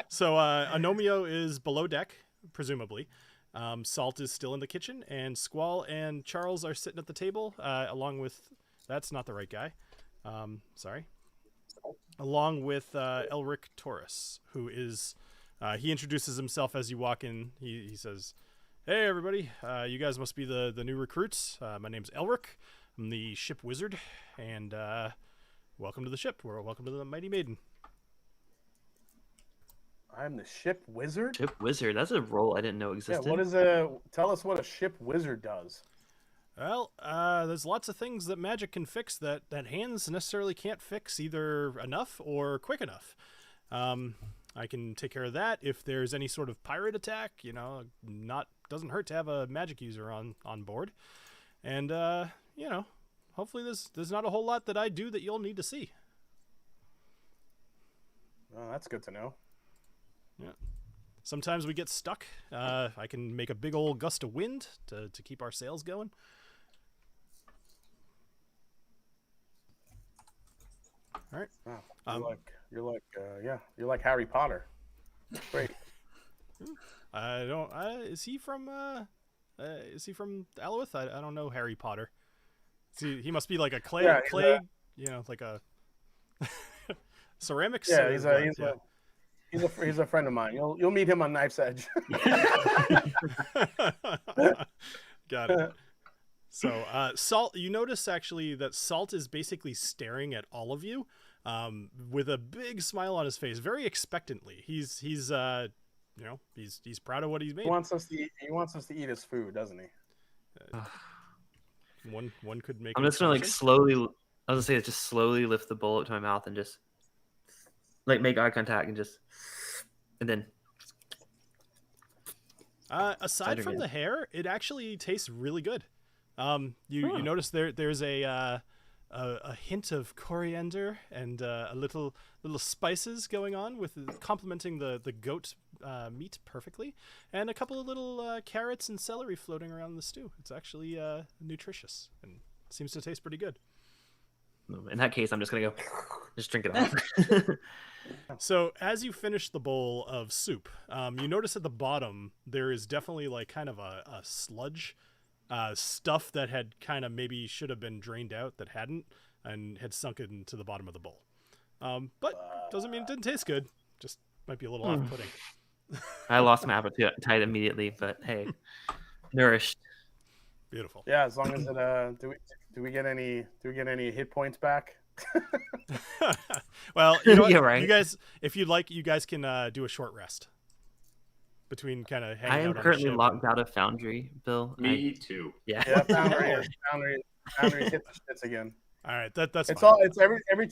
So Agnomeio is below deck, presumably. Salt is still in the kitchen, and Squall and Charles are sitting at the table, along with... That's not the right guy. Sorry. Along with Elric Taurus, who is... he introduces himself as you walk in. He says, "Hey, everybody. You guys must be the new recruits. My name's Elric. I'm the ship wizard, and welcome to the ship. Welcome to the Mighty Maiden." I'm the ship wizard. Ship wizard. That's a role I didn't know existed. Yeah, tell us what a ship wizard does. Well, there's lots of things that magic can fix that hands necessarily can't fix either enough or quick enough. I can take care of that if there's any sort of pirate attack. Doesn't hurt to have a magic user on board, and hopefully there's not a whole lot that I do that you'll need to see. Oh, that's good to know. Yeah. Sometimes we get stuck. I can make a big old gust of wind to keep our sails going. All right. Wow. You're like Harry Potter. Great. I don't. Is he from Aluith? I don't know Harry Potter. He must be like a clay, like a ceramics. Yeah, he's a friend of mine. You'll meet him on Knife's Edge. Got it. So, Salt, you notice actually that Salt is basically staring at all of you, with a big smile on his face, very expectantly. He's proud of what he's made. He wants us to eat his food, doesn't he? One could make. I'm just gonna slowly. I was gonna say just slowly lift the bowl up to my mouth and just make eye contact and then. Aside from the hair, it actually tastes really good. You notice there's a hint of coriander and a little spices going on with complementing the goat meat perfectly, and a couple of little carrots and celery floating around the stew. It's actually nutritious and seems to taste pretty good. In that case, I'm just gonna go just drink it off. So as you finish the bowl of soup, you notice at the bottom there is definitely kind of a sludge. Stuff that had kind of maybe should have been drained out that hadn't and had sunk into the bottom of the bowl. But doesn't mean it didn't taste good. Just might be a little off-putting. I lost my appetite immediately, but hey, nourished. Beautiful. Yeah, as long as it. Do we get any hit points back? Well, you know what? Yeah, right. You guys, if you'd like, you guys can do a short rest between kind of hanging out. I am on the currently ship. locked out of Foundry, Bill. Me too. Yeah. Yeah, Foundry hit the shits again. All right, that's It's fine. all. It's every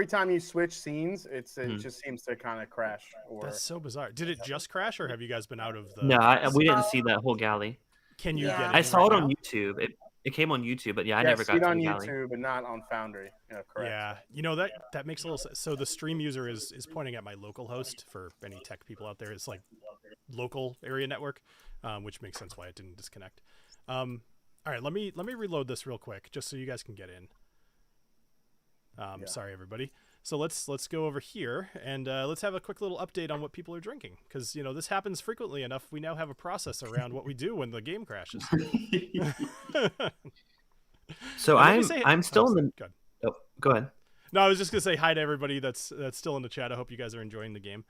time you switch scenes, it just seems to kind of crash. That's so bizarre. Did it just crash, or have you guys been out of the? No, we didn't see that whole galley. Can you Yeah. get? I in saw right it on now? YouTube. It came on YouTube, but yeah, I Yeah, never see got it to on the Galley. YouTube, but not on Foundry. Yeah, correct. Yeah, you know that makes a little sense. So the stream user is pointing at my local host for any tech people out there. It's like local area network, which makes sense why it didn't disconnect. All right, let me reload this real quick just so you guys can get in. Sorry everybody. So let's go over here and let's have a quick little update on what people are drinking, because this happens frequently enough. We now have a process around what we do when the game crashes. So I'm still in the. Good. Oh, go ahead. No, I was just gonna say hi to everybody that's still in the chat. I hope you guys are enjoying the game.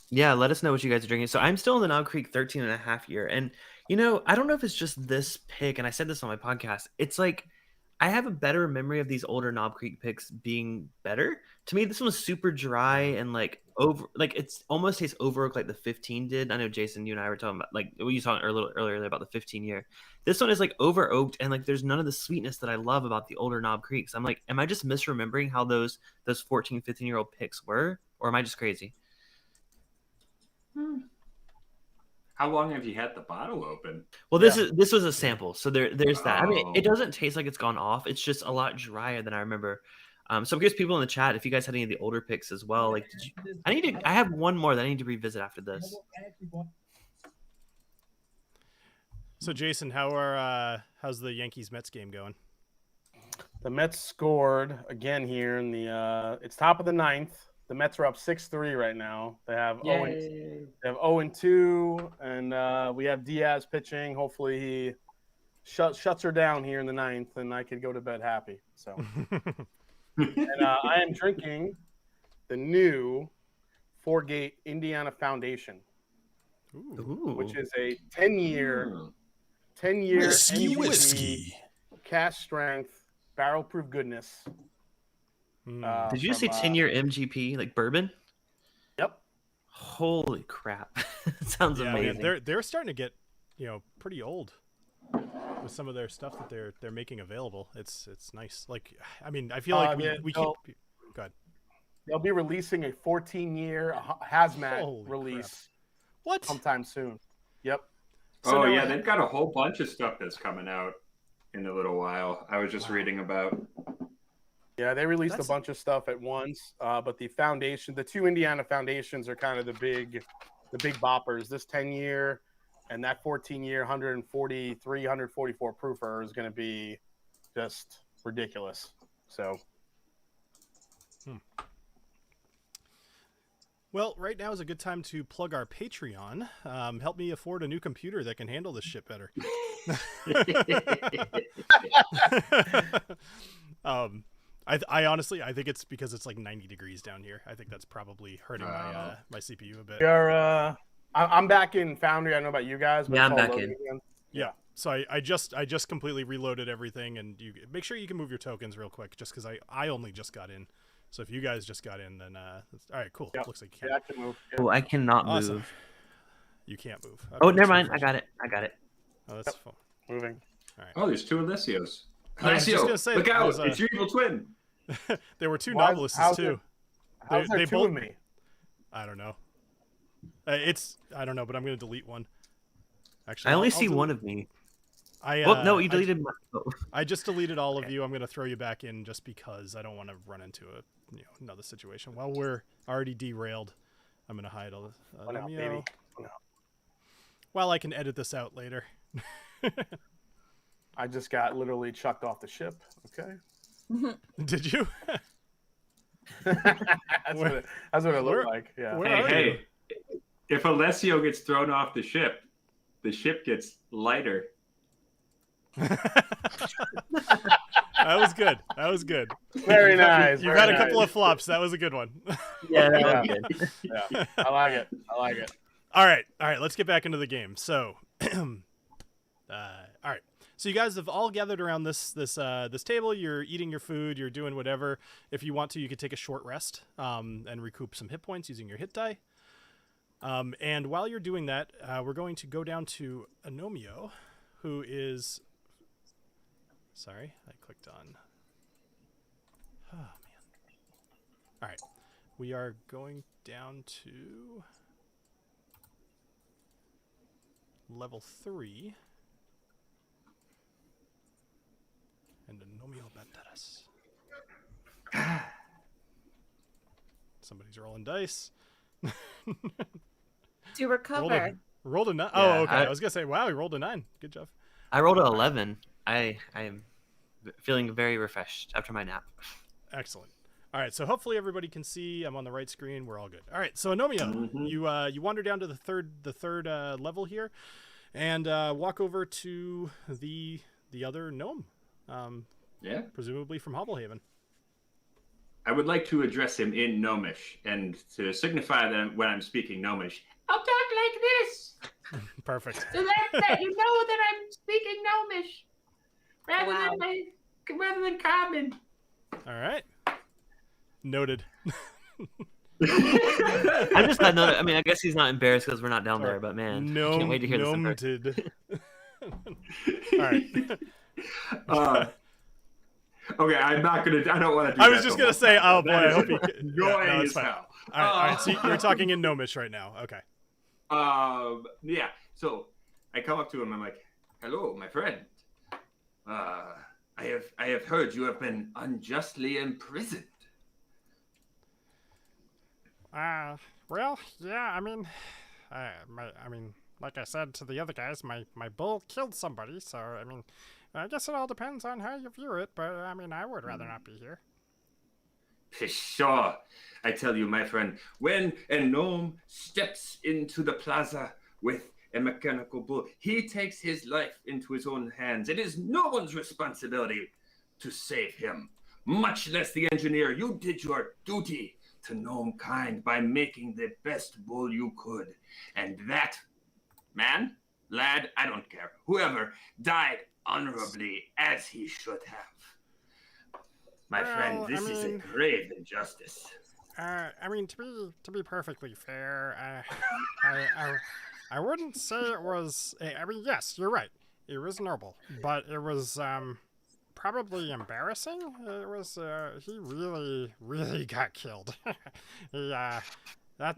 Yeah, let us know what you guys are drinking. So I'm still in the Knob Creek 13 and a half year. And, I don't know if it's just this pick, and I said this on my podcast. It's like I have a better memory of these older Knob Creek picks being better. To me, this one was super dry and it's almost tastes over oak like the 15 did. I know, Jason, you and I were talking about, like, we were talking a little earlier about the 15 year. This one is like over oaked, and like there's none of the sweetness that I love about the older Knob Creeks. I'm like, am I just misremembering how those 14, 15-year-old picks were? Or am I just crazy? How long have you had the bottle open? Well, this was a sample, so there's that. I mean, Oh. it doesn't taste like it's gone off. It's just a lot drier than I remember. So I'm curious, people in the chat, if you guys had any of the older picks as well. Like, I have one more that I need to revisit after this. So Jason, how's the Yankees Mets game going? The Mets scored again here in the it's top of the ninth. The Mets are up 6-3 right now. They have 0-2, and we have Diaz pitching. Hopefully he shuts her down here in the ninth, and I could go to bed happy. So, and I am drinking the new Four-Gate Indiana Foundation, which is a 10-year whiskey, cask strength, barrel proof goodness. Did you say 10-year MGP, like bourbon? Yep. Holy crap. Sounds amazing. Man, they're starting to get, pretty old with some of their stuff that they're making available. It's nice. Like, I mean, I feel like we keep. Go ahead. They'll be releasing a 14-year hazmat Holy release. Crap. What? Sometime soon. Yep. So yeah, they've got a whole bunch of stuff that's coming out in a little while. I was just reading about. Yeah, they released a bunch of stuff at once, but the two Indiana foundations are kind of the big boppers. This 10-year and that 14-year 143, 144 proofer is going to be just ridiculous. So, Well, right now is a good time to plug our Patreon. Help me afford a new computer that can handle this shit better. I honestly, I think it's because it's like 90 degrees down here. I think that's probably hurting my CPU a bit. I'm back in Foundry. I don't know about you guys. But Yeah, I'm back in. Yeah. So I just completely reloaded everything, and you make sure you can move your tokens real quick, just because I only just got in. So if you guys just got in, then all right, cool. Yep. Looks like you can. Yeah, I can move. Yeah. Oh, I cannot Awesome. move. You can't move. Oh, Okay, never so mind. I first- got it. Oh, that's fun. Moving. Oh, there's two Alessios. I was just Alessio, gonna say, look out! there's It's your evil twin. There were two Why- Knobolases how's too. How's there they two both- of me? I don't know. I don't know, but I'm gonna delete one. Actually, I only I'll see delete- one of me. I No, you deleted my. Oh. I just deleted all of you. I'm gonna throw you back in just because I don't want to run into another situation. While we're already derailed, I'm gonna hide all this. One out, baby. One out. Well, I can edit this out later. I just got literally chucked off the ship. Okay. Did you? That's what it where- looked like. Yeah. where are you? Hey, if Alessio gets thrown off the ship gets lighter. That was good. That was good. Very nice. You've had a couple of flops. That was a good one. Yeah, that Yeah. was good. Yeah. I like it. All right. Let's get back into the game. So, all right. So you guys have all gathered around this table. You're eating your food. You're doing whatever. If you want to, you could take a short rest and recoup some hit points using your hit die. And while you're doing that, we're going to go down to Agnomeio, who is. Sorry, I clicked on. Oh man. All right, we are going down to level 3. Yes. Somebody's rolling dice. To recover. Rolled a 9. Yeah, Oh, okay. I was gonna say, wow, he rolled a 9. Good job. I rolled an 11. I am feeling very refreshed after my nap. Excellent. All right, so hopefully everybody can see. I'm on the right screen. We're all good. All right, so Agnomeio, you wander down to the third level here, and walk over to the other gnome. Yeah. Presumably from Hobblehaven. I would like to address him in Gnomish, and to signify that when I'm speaking Gnomish, I'll talk like this. Perfect. So that you know that I'm speaking Gnomish, rather than common. All right. Noted. I'm just glad. I mean, I guess he's not embarrassed because we're not down there. But man, I can't wait to hear this. All right. Okay, I'm not gonna. I don't want to. Do I was just gonna say, oh boy, I hope you. Annoying as hell. All right. So you're talking in Gnomish right now. Okay. Yeah. So I come up to him. I'm like, "Hello, my friend. I have heard you have been unjustly imprisoned." Well, yeah. I mean, like I said to the other guys, my bull killed somebody. So I mean, I guess it all depends on how you view it. But I mean, I would rather not be here. Sure. I tell you, my friend, when a gnome steps into the plaza with a mechanical bull, he takes his life into his own hands. It is no one's responsibility to save him, much less the engineer. You did your duty to gnome kind by making the best bull you could. And that man, lad, I don't care, whoever, died honorably as he should have. My friend, this is a grave injustice. I mean, to be perfectly fair, I wouldn't say it was. I mean, yes, you're right. It was noble, but it was probably embarrassing. It was. He really got killed. That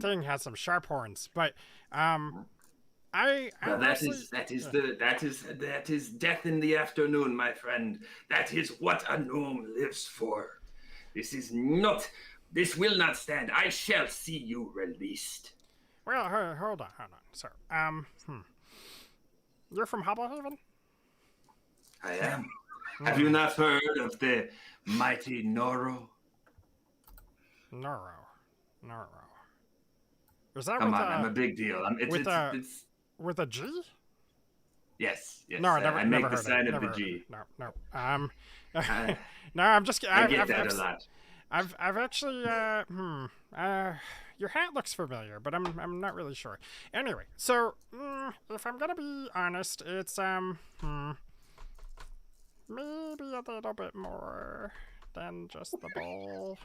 thing had some sharp horns, but that is death in the afternoon, my friend. That is what a gnome lives for. This will not stand. I shall see you released. Well, hold on, sir. You're from Hobblehaven? I am. Have you not heard of the mighty Noro? Noro. Is that Come on, I'm a big deal. With a G? Yes. No, I make never the sign of never the G. No. No, I'm just. I get that a lot. I've actually. Your hat looks familiar, but I'm not really sure. Anyway, so if I'm gonna be honest, it's maybe a little bit more than just the bowl.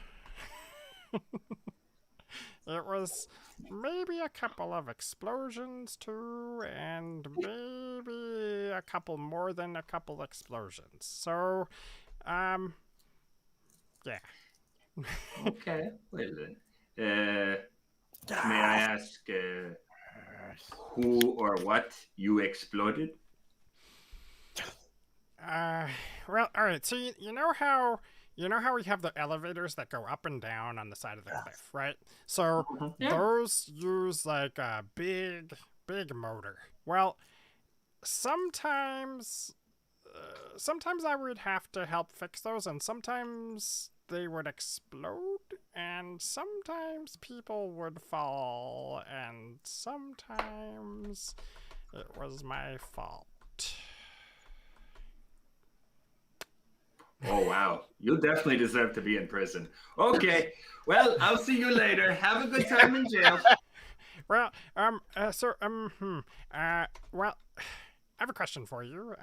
It was maybe a couple of explosions too, and maybe a couple more than a couple explosions. So, yeah. Okay. Well, may I ask who or what you exploded? Well, all right. So you know how we have the elevators that go up and down on the side of the cliff, right? So those use like a big motor. Well, sometimes I would have to help fix those, and sometimes they would explode, and sometimes people would fall, and sometimes it was my fault. Oh, wow. You definitely deserve to be in prison. Okay. Well, I'll see you later. Have a good time in jail. Well, sir, well, I have a question for you.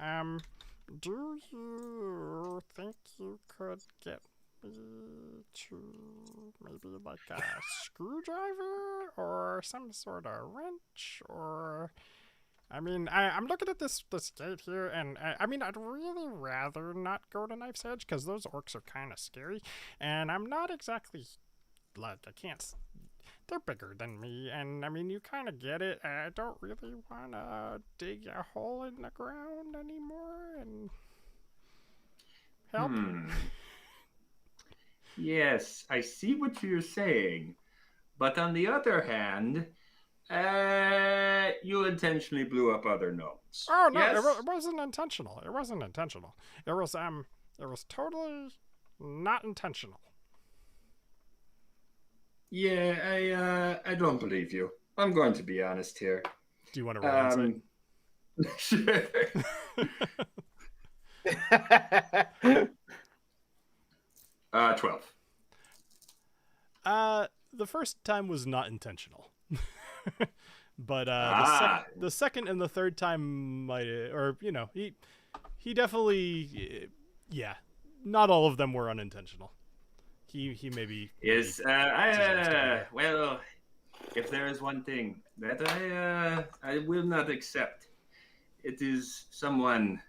Do you think you could get me to maybe like a screwdriver or some sort of wrench, or... I mean, I'm looking at this gate here, and I mean, I'd really rather not go to Knife's Edge, because those orcs are kind of scary, and I'm not exactly, like, they're bigger than me, and I mean, you kind of get it. I don't really want to dig a hole in the ground anymore, and help. Yes, I see what you're saying. But on the other hand, you intentionally blew up other gnomes. Oh no, Yes? it wasn't intentional. It wasn't intentional. It was totally not intentional. Yeah, I don't believe you. I'm going to be honest here. Do you want to roll insight? Sure. 12. The first time was not intentional. But the second and the third time might, or he definitely, yeah, not all of them were unintentional. He maybe Yes, well, if there is one thing that I will not accept, it is someone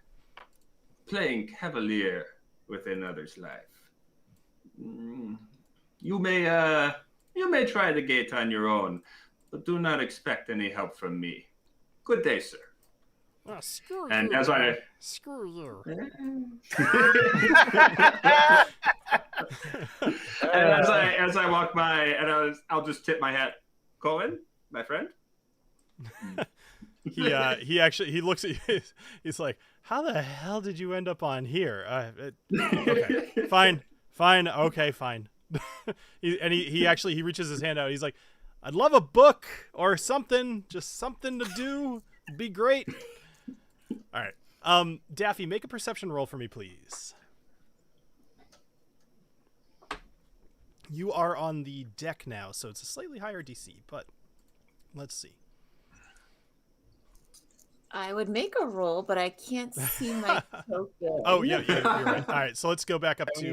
playing cavalier with another's life. You may try the gate on your own, but do not expect any help from me. Good day, sir. Screw And you. as man. Screw you. And as I walk by, and I'll just tip my hat. Cohen, my friend. he looks at you. He's like, how the hell did you end up on here? Okay, fine, okay, fine. he reaches his hand out. He's like, I'd love a book or something, just something to do. It'd be great. All right, Daffy, make a perception roll for me, please. You are on the deck now, so it's a slightly higher DC, but let's see. I would make a roll, but I can't see my token. Oh yeah, you're right. All right, so let's go back up to.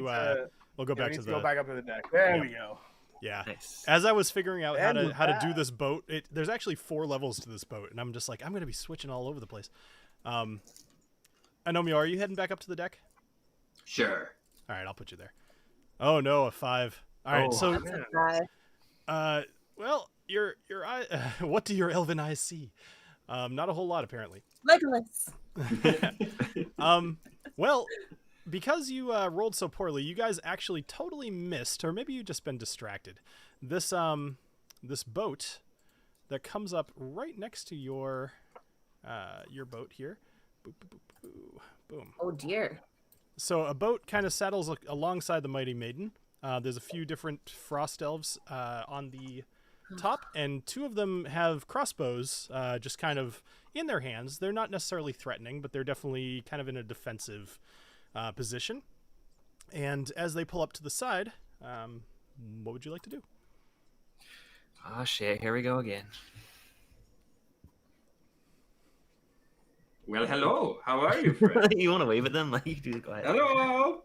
We'll go back to the. Go back up to the deck. There we go. Yeah. Nice. As I was figuring out how to do this boat, there's actually 4 levels to this boat, and I'm just like, I'm gonna be switching all over the place. Agnomeio, are you heading back up to the deck? Sure. All right, I'll put you there. Oh no, a 5. All right, so well, your eye. What do your elven eyes see? Not a whole lot, apparently. Legolas. Well, because you rolled so poorly, you guys actually totally missed, or maybe you've just been distracted. This boat that comes up right next to your boat here. Boop, boop, boop, boop, boom. Oh dear. So a boat kind of saddles alongside the Mighty Maiden. There's a few different frost elves on the top, and 2 of them have crossbows just kind of in their hands. They're not necessarily threatening, but they're definitely kind of in a defensive position. And as they pull up to the side, what would you like to do? Oh shit, here we go again. Well, hello. How are you, friend? You want to wave at them? Like, you do, go ahead. Hello.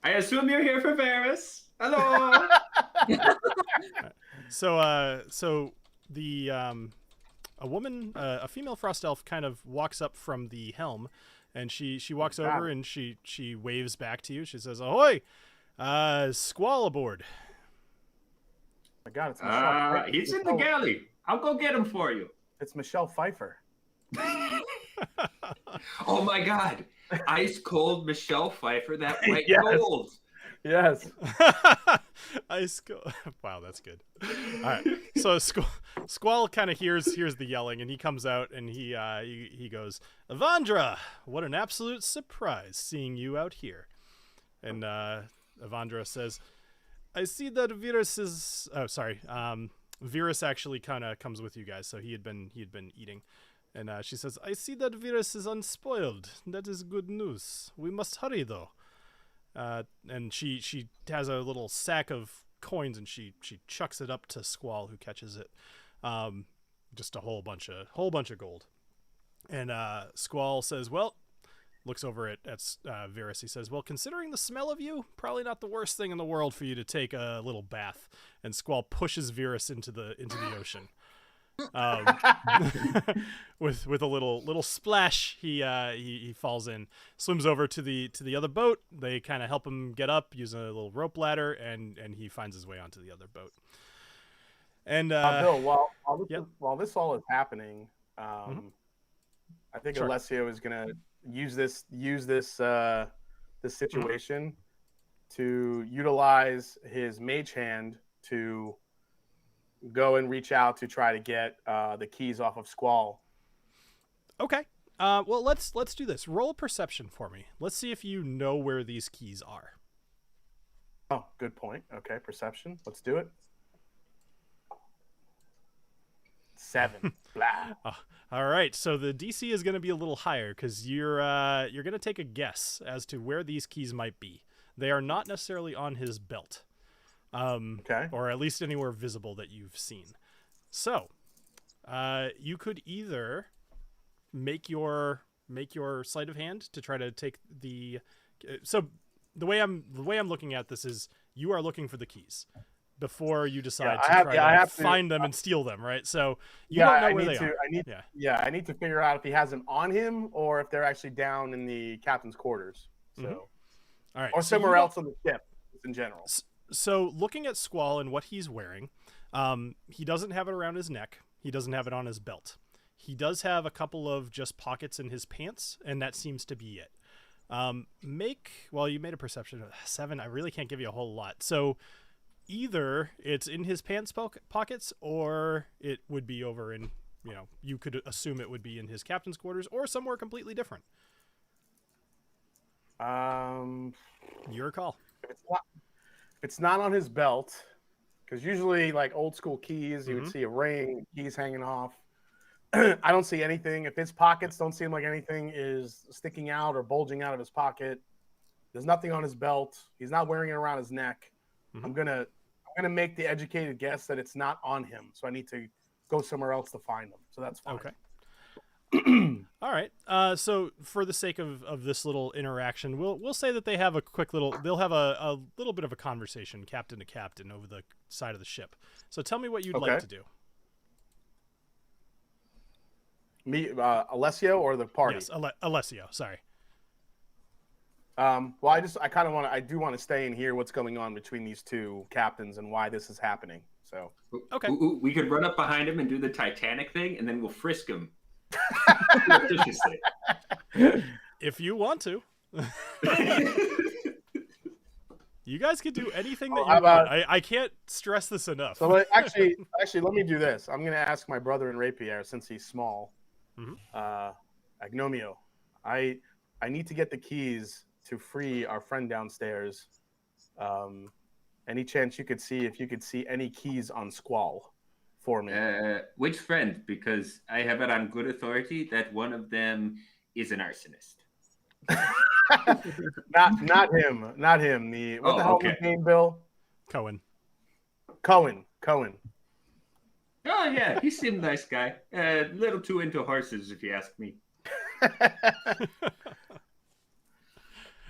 I assume you're here for Varys. Hello. So the a woman, a female frost elf, kind of walks up from the helm, and she walks over and she waves back to you. She says, "Ahoy, squall aboard." My God, it's Michelle. He's in the galley. I'll go get him for you. It's Michelle Pfeiffer. Oh my God. Ice cold Michelle Pfeiffer, that white Yes. gold. Yes. Ice cold. Wow, that's good. All right. So Squall kind of hears the yelling, and he comes out and he goes, "Avandra, what an absolute surprise seeing you out here." And Avandra says, "I see that Virus is." Oh, sorry. Virus actually kind of comes with you guys, so he had been eating. And she says, "I see that Virus is unspoiled. That is good news. We must hurry, though." And she has a little sack of coins, and she chucks it up to Squall, who catches it. Just a whole bunch of gold. And Squall says, "Well," looks over at Virus. He says, "Well, considering the smell of you, probably not the worst thing in the world for you to take a little bath." And Squall pushes Virus into the ocean. With a little splash, he falls in, swims over to the other boat. They kind of help him get up using a little rope ladder, and he finds his way onto the other boat. And Bill, while this all is happening, I think Sure. Alessio is gonna use this situation to utilize his mage hand to go and reach out to try to get the keys off of Squall. Okay. Well, let's do this. Roll perception for me. Let's see if you know where these keys are. Oh, good point. Okay, perception. Let's do it. 7. Blah. All right. So the DC is going to be a little higher because you're going to take a guess as to where these keys might be. They are not necessarily on his belt, Okay. or at least anywhere visible that you've seen. So you could either make your sleight of hand to try to take the. So the way I'm looking at this is you are looking for the keys before you decide to find them and steal them, right? So you don't know where they are. I need to figure out if he has them on him or if they're actually down in the captain's quarters. So, all right, or somewhere else on the ship in general. So looking at Squall and what he's wearing, he doesn't have it around his neck. He doesn't have it on his belt. He does have a couple of just pockets in his pants, and that seems to be it. You made a perception of 7. I really can't give you a whole lot. So either it's in his pants pockets, or it would be over in, you could assume it would be in his captain's quarters or somewhere completely different. Your call. If it's not on his belt, because usually like old school keys, you would see a ring, keys hanging off. I don't see anything. If his pockets don't seem like anything is sticking out or bulging out of his pocket, there's nothing on his belt. He's not wearing it around his neck. I'm gonna make the educated guess that it's not on him. So I need to go somewhere else to find them. So that's fine. Okay. All right. So for the sake of this little interaction, we'll say that they have they'll have a little bit of a conversation, captain to captain, over the side of the ship. So tell me what you'd like to do. Me, Alessio, or the party? Yes, Alessio. Sorry. Well, I do want to stay and hear what's going on between these two captains and why this is happening. So okay, we could run up behind him and do the Titanic thing, and then we'll frisk him. If you want to. You guys can do anything that you want. I can't stress this enough. So actually, let me do this. I'm going to ask my brother in Rapier, since he's small. Agnomeio, I need to get the keys to free our friend downstairs. Any chance you could see any keys on Squall for me? Which friend? Because I have it on good authority that one of them is an arsonist. not him. What the hell was his name, Bill? Cohen. Oh yeah, he seemed nice guy. A little too into horses, if you ask me.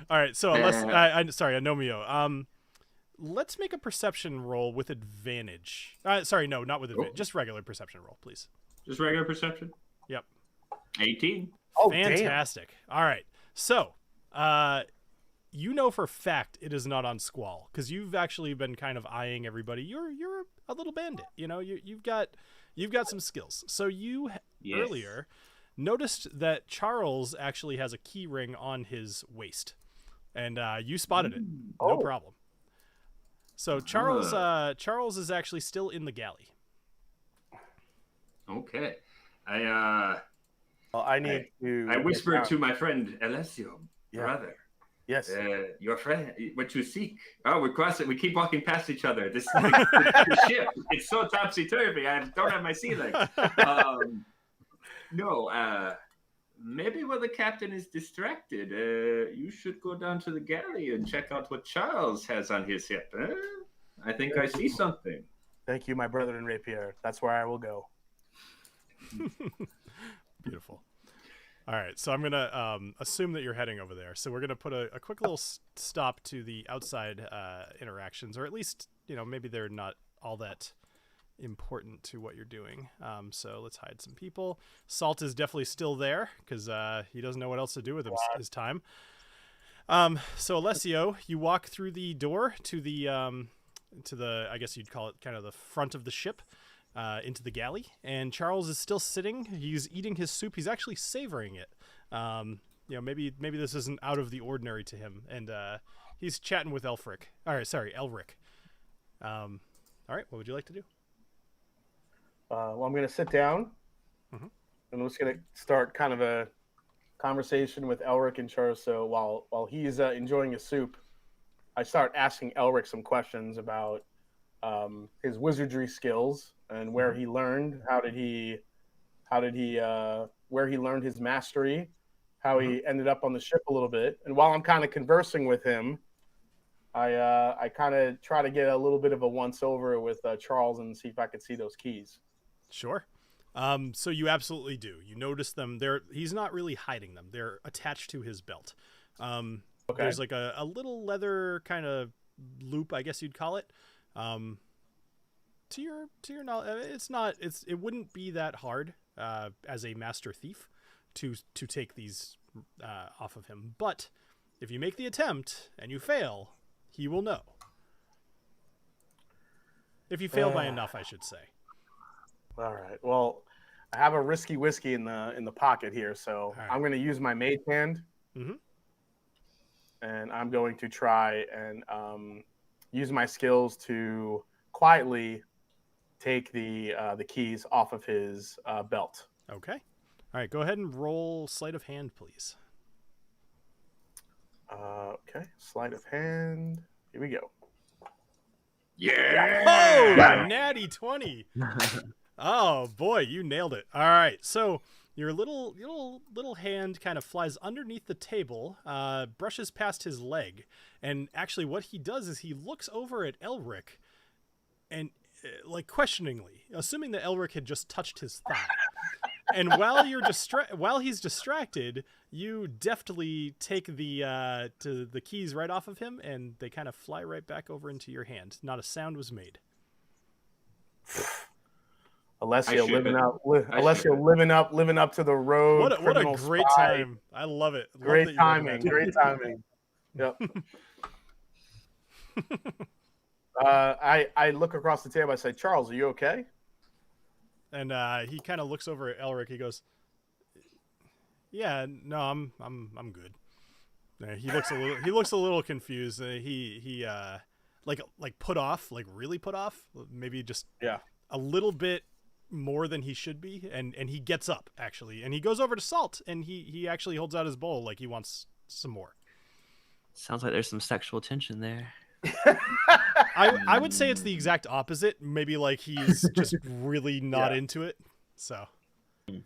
All right, so Agnomeio. Let's make a perception roll with advantage. Sorry, no, not with advantage. Just regular perception roll, please. Just regular perception? Yep. 18. Oh, fantastic. Damn. All right. So, you know for a fact it is not on Squall because you've actually been kind of eyeing everybody. You're a little bandit. You've got some skills. So you earlier noticed that Charles actually has a key ring on his waist, and you spotted it. No problem. So Charles is actually still in the galley. Okay. I whispered to my friend Alessio, brother. Yes. Your friend, what you seek? Oh, we keep walking past each other. This the ship. It's so topsy turvy. I don't have my sea legs. Maybe while the captain is distracted, you should go down to the galley and check out what Charles has on his hip. I think I see something. Thank you, my brother in Rapier. That's where I will go. Beautiful. All right, so I'm going to assume that you're heading over there. So we're going to put a quick little stop to the outside interactions, or at least, maybe they're not all that important to what you're doing. So let's hide some people. Salt is definitely still there because he doesn't know what else to do with his time. So Alessio, you walk through the door to the I guess you'd call it kind of the front of the ship. Into the galley, and Charles is still sitting. He's eating his soup. He's actually savoring it. maybe this isn't out of the ordinary to him, and he's chatting with Elric. All right, what would you like to do? Well, I'm going to sit down, and I'm just going to start kind of a conversation with Elric and Char. So while he's enjoying his soup, I start asking Elric some questions about his wizardry skills and where he learned, where he learned his mastery, how he ended up on the ship a little bit. And while I'm kind of conversing with him, I kind of try to get a little bit of a once over with Charles and see if I could see those keys. Sure. So you absolutely do. You notice them. He's not really hiding them. They're attached to his belt. Okay. There's like a little leather kind of loop, I guess you'd call it. To your knowledge, it wouldn't be that hard as a master thief to take these off of him. But if you make the attempt and you fail, he will know. If you fail by enough, I should say. All right. Well, I have a risky whiskey in the pocket here, so right. I'm going to use my maid's hand, and I'm going to try and use my skills to quietly take the keys off of his belt. Okay. All right. Go ahead and roll Sleight of Hand, please. Okay. Sleight of Hand. Here we go. Yeah. Oh, natty 20. Oh boy, you nailed it. All right, so your little hand kind of flies underneath the table, brushes past his leg, and actually what he does is he looks over at Elric, and like questioningly, assuming that Elric had just touched his thigh. And while he's distracted, you deftly take the keys right off of him, and they kind of fly right back over into your hand. Not a sound was made. Alessio living up to the road. What a great time! I love it. Great timing. Yep. I look across the table. I say, Charles, are you okay? And he kind of looks over at Elric. He goes, "Yeah, no, I'm good." He looks a little confused. He like put off, like really put off. Maybe just a little bit more than he should be, and he gets up actually, and he goes over to Salt, and he actually holds out his bowl like he wants some more. Sounds like there's some sexual tension there. I would say it's the exact opposite. Maybe like he's just really not into it. So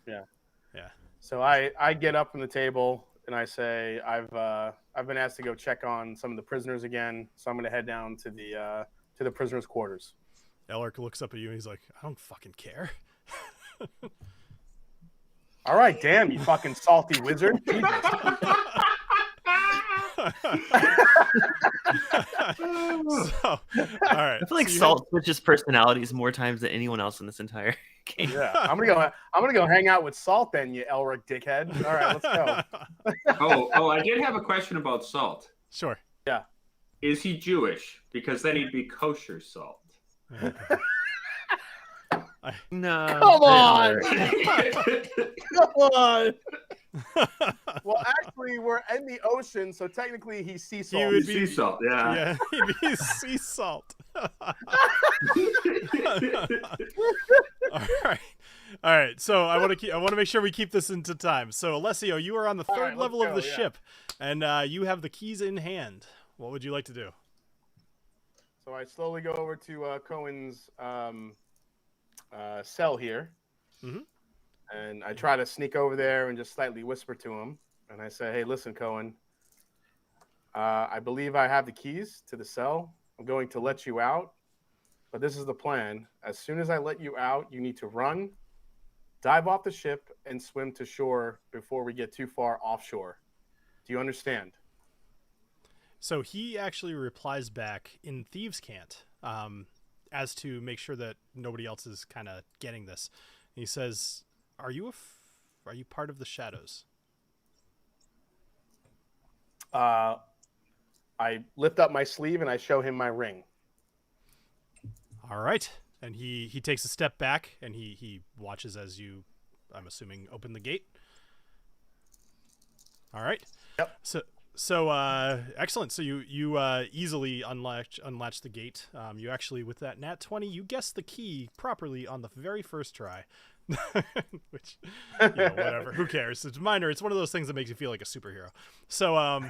yeah. So I get up from the table and I say I've been asked to go check on some of the prisoners again, so I'm going to head down to the prisoners' quarters. Elric looks up at you and he's like, I don't fucking care. All right, damn, you fucking salty wizard. Jesus. All right. I feel like Salt switches personalities more times than anyone else in this entire game. Yeah, I'm gonna go hang out with Salt then, you Elric dickhead. All right, let's go. Oh, I did have a question about Salt. Sure. Yeah. Is he Jewish? Because then he'd be kosher Salt. No. Come on. Come on. Well, actually, we're in the ocean, so technically he's sea salt. He would be sea salt, yeah. He'd be sea salt. All right. So I want to make sure we keep this into time. So Alessio, you are on the third level of the ship, and you have the keys in hand. What would you like to do? So I slowly go over to Cohen's cell here. And I try to sneak over there and just slightly whisper to him. And I say, hey, listen, Cohen, I believe I have the keys to the cell. I'm going to let you out. But this is the plan. As soon as I let you out, you need to run, dive off the ship, and swim to shore before we get too far offshore. Do you understand? So he actually replies back in Thieves' Cant as to make sure that nobody else is kind of getting this. He says, Are you part of the Shadows? I lift up my sleeve and I show him my ring. All right. And he takes a step back and he watches as you, I'm assuming, open the gate. All right. Yep. So excellent. So you easily unlatch the gate. You actually, with that nat 20, you guessed the key properly on the very first try. Which, whatever. Who cares? It's minor. It's one of those things that makes you feel like a superhero. So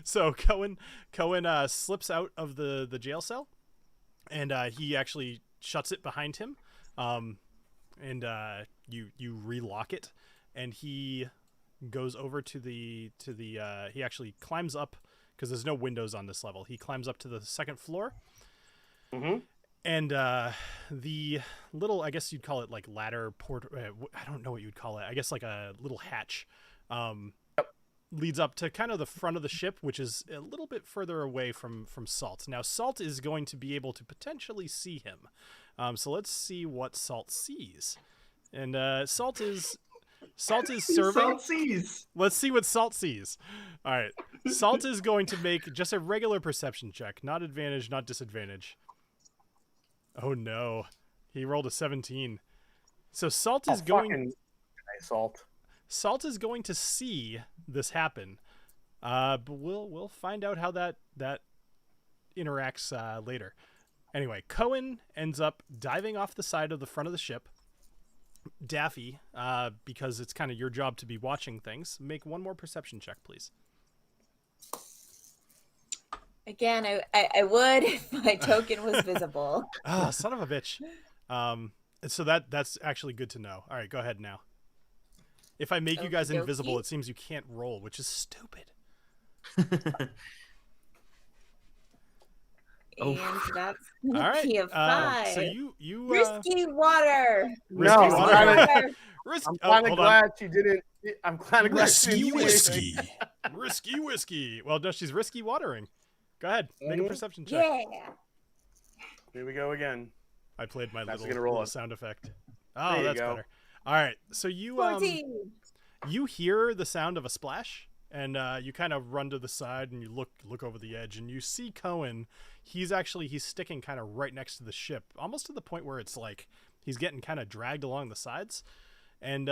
so Cohen slips out of the jail cell, and he actually shuts it behind him. And you relock it, and he goes over to the he actually climbs up, because there's no windows on this level. He climbs up to the second floor. Mm-hmm. And the little, I guess you'd call it like ladder port. I don't know what you'd call it. I guess like a little hatch leads up to kind of the front of the ship, which is a little bit further away from Salt. Now, Salt is going to be able to potentially see him. So let's see what Salt sees. And Salt is serving. Salt sees. Let's see what Salt sees. All right. Salt is going to make just a regular perception check, not advantage, not disadvantage. Oh no, he rolled a 17. So Salt is going. Salt. Salt is going to see this happen, but we'll find out how that interacts later. Anyway, Cohen ends up diving off the side of the front of the ship. Daffy, because it's kind of your job to be watching things, make one more perception check, please. Again, I would if my token was visible. Ah, son of a bitch. So that's actually good to know. All right, go ahead now. If I make you guys invisible, it seems you can't roll, which is stupid. And that's All right. key of 5. So you risky water. risky No, water. I'm kind of glad she didn't. I'm kind of glad she Risky didn't whiskey. Risky whiskey. Well, no, she's risky watering. Go ahead, make a perception check. Yeah. Here we go again. I played my That's little sound effect. Oh, There you that's go. better. All right, so you 14. you hear the sound of a splash, and you kind of run to the side and you look over the edge, and you see Cohen. He's sticking kind of right next to the ship, almost to the point where it's like he's getting kind of dragged along the sides, and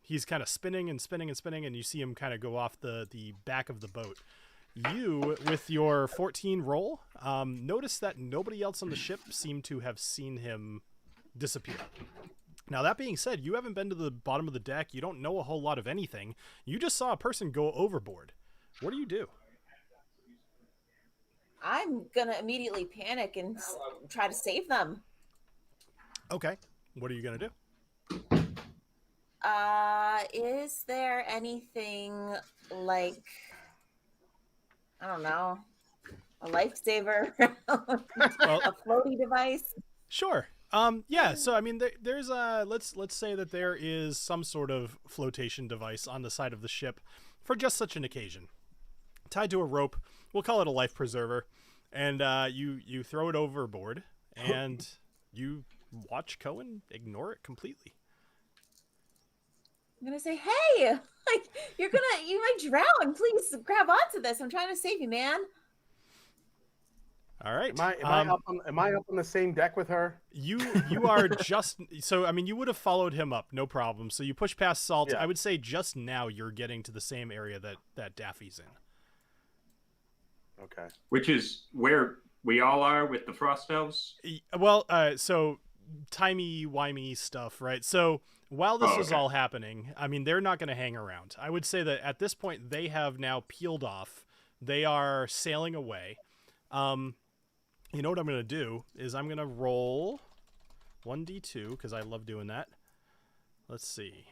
he's kind of spinning and spinning and spinning, and you see him kind of go off the back of the boat. You, with your 14 roll, notice that nobody else on the ship seemed to have seen him disappear. Now, that being said, you haven't been to the bottom of the deck. You don't know a whole lot of anything. You just saw a person go overboard. What do? I'm going to immediately panic and try to save them. Okay. What are you going to do? Is there anything like, I don't know, a lifesaver? A floaty device? Sure. Yeah, so I mean there's let's say that there is some sort of flotation device on the side of the ship for just such an occasion. Tied to a rope, we'll call it a life preserver, and you throw it overboard and you watch Cohen ignore it completely. I'm gonna say, hey, like you might drown. Please grab onto this. I'm trying to save you, man. All right. Am I up on the same deck with her? You are just so. I mean, you would have followed him up, no problem. So you push past Salt. Yeah. I would say just now you're getting to the same area that Daffy's in. Okay. Which is where we all are with the Frost Elves. Well, so timey-wimey stuff, right? So while this is all happening, I mean, they're not going to hang around. I would say that at this point, they have now peeled off. They are sailing away. You know what I'm going to do is I'm going to roll 1d2 because I love doing that. Let's see.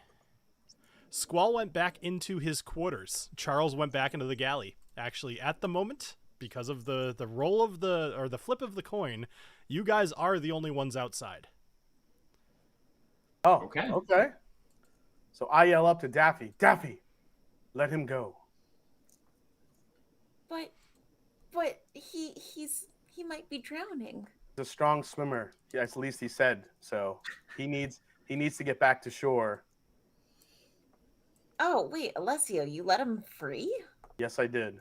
Squall went back into his quarters. Charles went back into the galley. Actually, at the moment, because of the roll of the flip of the coin, you guys are the only ones outside. Oh, Okay. Okay. So I yell up to Daffy, Daffy, let him go. But he might be drowning. He's a strong swimmer. Yes, at least he said. So he needs to get back to shore. Oh, wait, Alessio, you let him free? Yes, I did.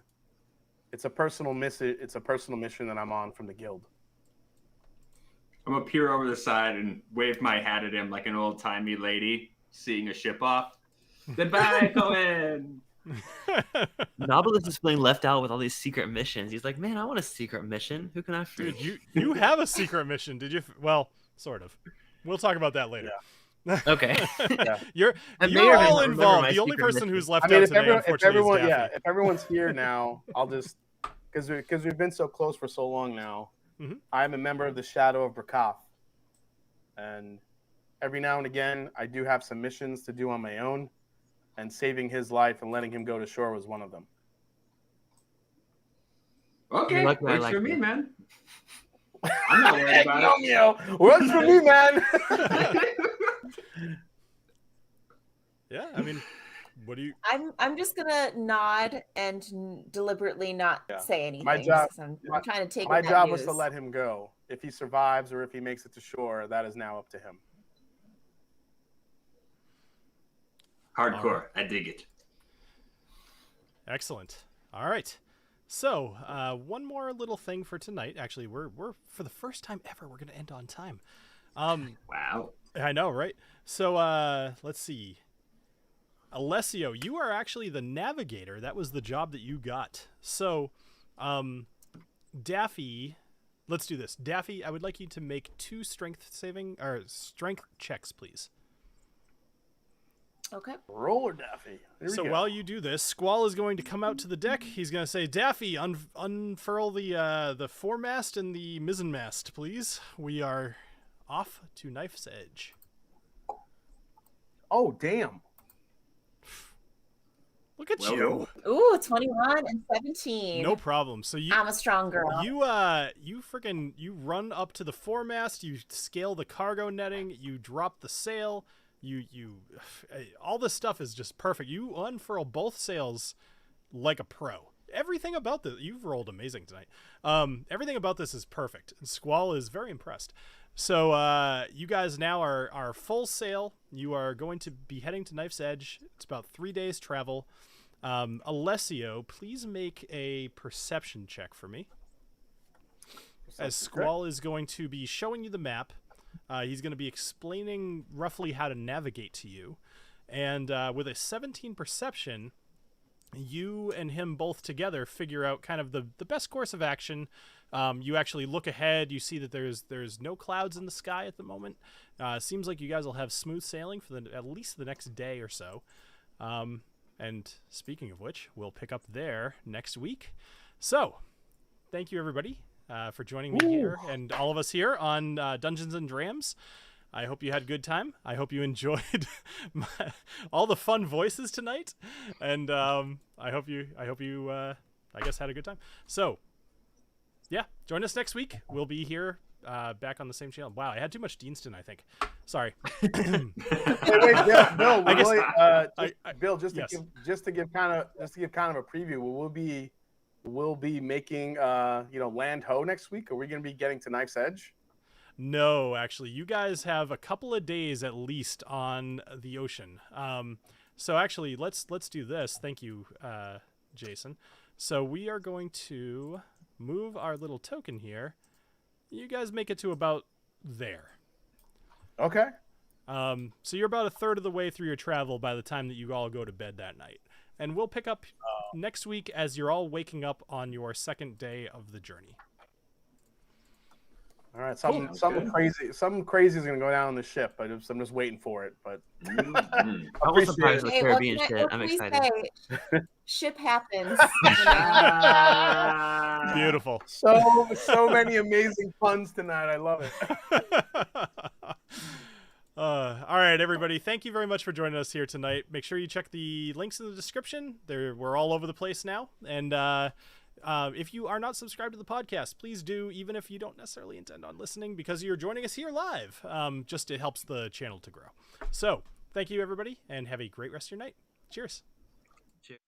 It's a personal mission that I'm on from the guild. I'm gonna peer over the side and wave my hat at him like an old timey lady seeing a ship off. Goodbye, Cohen. Knobolas is feeling left out with all these secret missions. He's like, man, I want a secret mission. Who can I free? Dude, you have a secret mission, did you? Well, sort of. We'll talk about that later. Okay. You're I may or may all not remember involved. my The only secret person mission. who's left I mean, out today, unfortunately, is Daffy. if everyone's here now, I'll just because we've been so close for so long now. Mhm. I'm a member of the Shadow of Brakaf, and every now and again, I do have some missions to do on my own, and saving his life and letting him go to shore was one of them. Okay, You're lucky I works like for me, you. man. I'm not worried about it. Agnomeio, works for me, man. Yeah, I mean, what do you? I'm just gonna nod and deliberately not Yeah. say anything. My job- 'Cause I'm trying to take My in that job was to news. let him go. If he survives or if he makes it to shore, that is now up to him. Hardcore. I dig it. Excellent. All right. So, one more little thing for tonight. Actually, we're for the first time ever, we're going to end on time. Wow. I know, right? So, let's see. Alessio, you are actually the navigator. That was the job that you got. So, Daffy, let's do this. Daffy, I would like you to make 2 strength checks, please. Okay. Roller Daffy. Here we So go. while you do this, Squall is going to come out to the deck. He's going to say, Daffy, unfurl the foremast and the mizzenmast, please. We are off to Knife's Edge. Oh, damn. Look at Well, you. Ooh, 21 and 17. No problem. So you I'm a strong girl. you run up to the foremast, you scale the cargo netting, you drop the sail, you all this stuff is just perfect. You unfurl both sails like a pro. Everything about this, you've rolled amazing tonight. Everything about this is perfect. And Squall is very impressed. So you guys now are full sail. You are going to be heading to Knife's Edge. It's about 3 days travel. Alessio, please make a perception check for me. As Squall is going to be showing you the map. He's going to be explaining roughly how to navigate to you. And with a 17 perception, you and him both together figure out kind of the best course of action. You actually look ahead. You see that there's no clouds in the sky at the moment. Seems like you guys will have smooth sailing for at least the next day or so. And speaking of which, we'll pick up there next week. So, thank you everybody for joining me here and all of us here on Dungeons and Drams. I hope you had a good time. I hope you enjoyed all the fun voices tonight, and I hope you I guess had a good time. So, yeah, join us next week. We'll be here back on the same channel. Wow, I had too much Deanston, I think. Sorry. Wait, Bill, I guess- Bill, just yes. to give kind of a preview, we'll be making land ho next week. Are we going to be getting to Knife's Edge? No, actually, you guys have a couple of days at least on the ocean. So actually, let's do this. Thank you, Jason. So we are going to move our little token here. You guys make it to about there. Okay. So you're about a third of the way through your travel by the time that you all go to bed that night. And we'll pick up next week as you're all waking up on your second day of the journey. All right. Something crazy is gonna go down on the ship. I'm just waiting for it. But Mm. I was surprised with Hey, Caribbean what shit. can I'm we excited. say? Ship happens. Beautiful. so many amazing puns tonight. I love it. All right, everybody. Thank you very much for joining us here tonight. Make sure you check the links in the description. We're all over the place now. And if you are not subscribed to the podcast, please do, even if you don't necessarily intend on listening, because you're joining us here live. Just it helps the channel to grow. So thank you, everybody, and have a great rest of your night. Cheers. Cheers.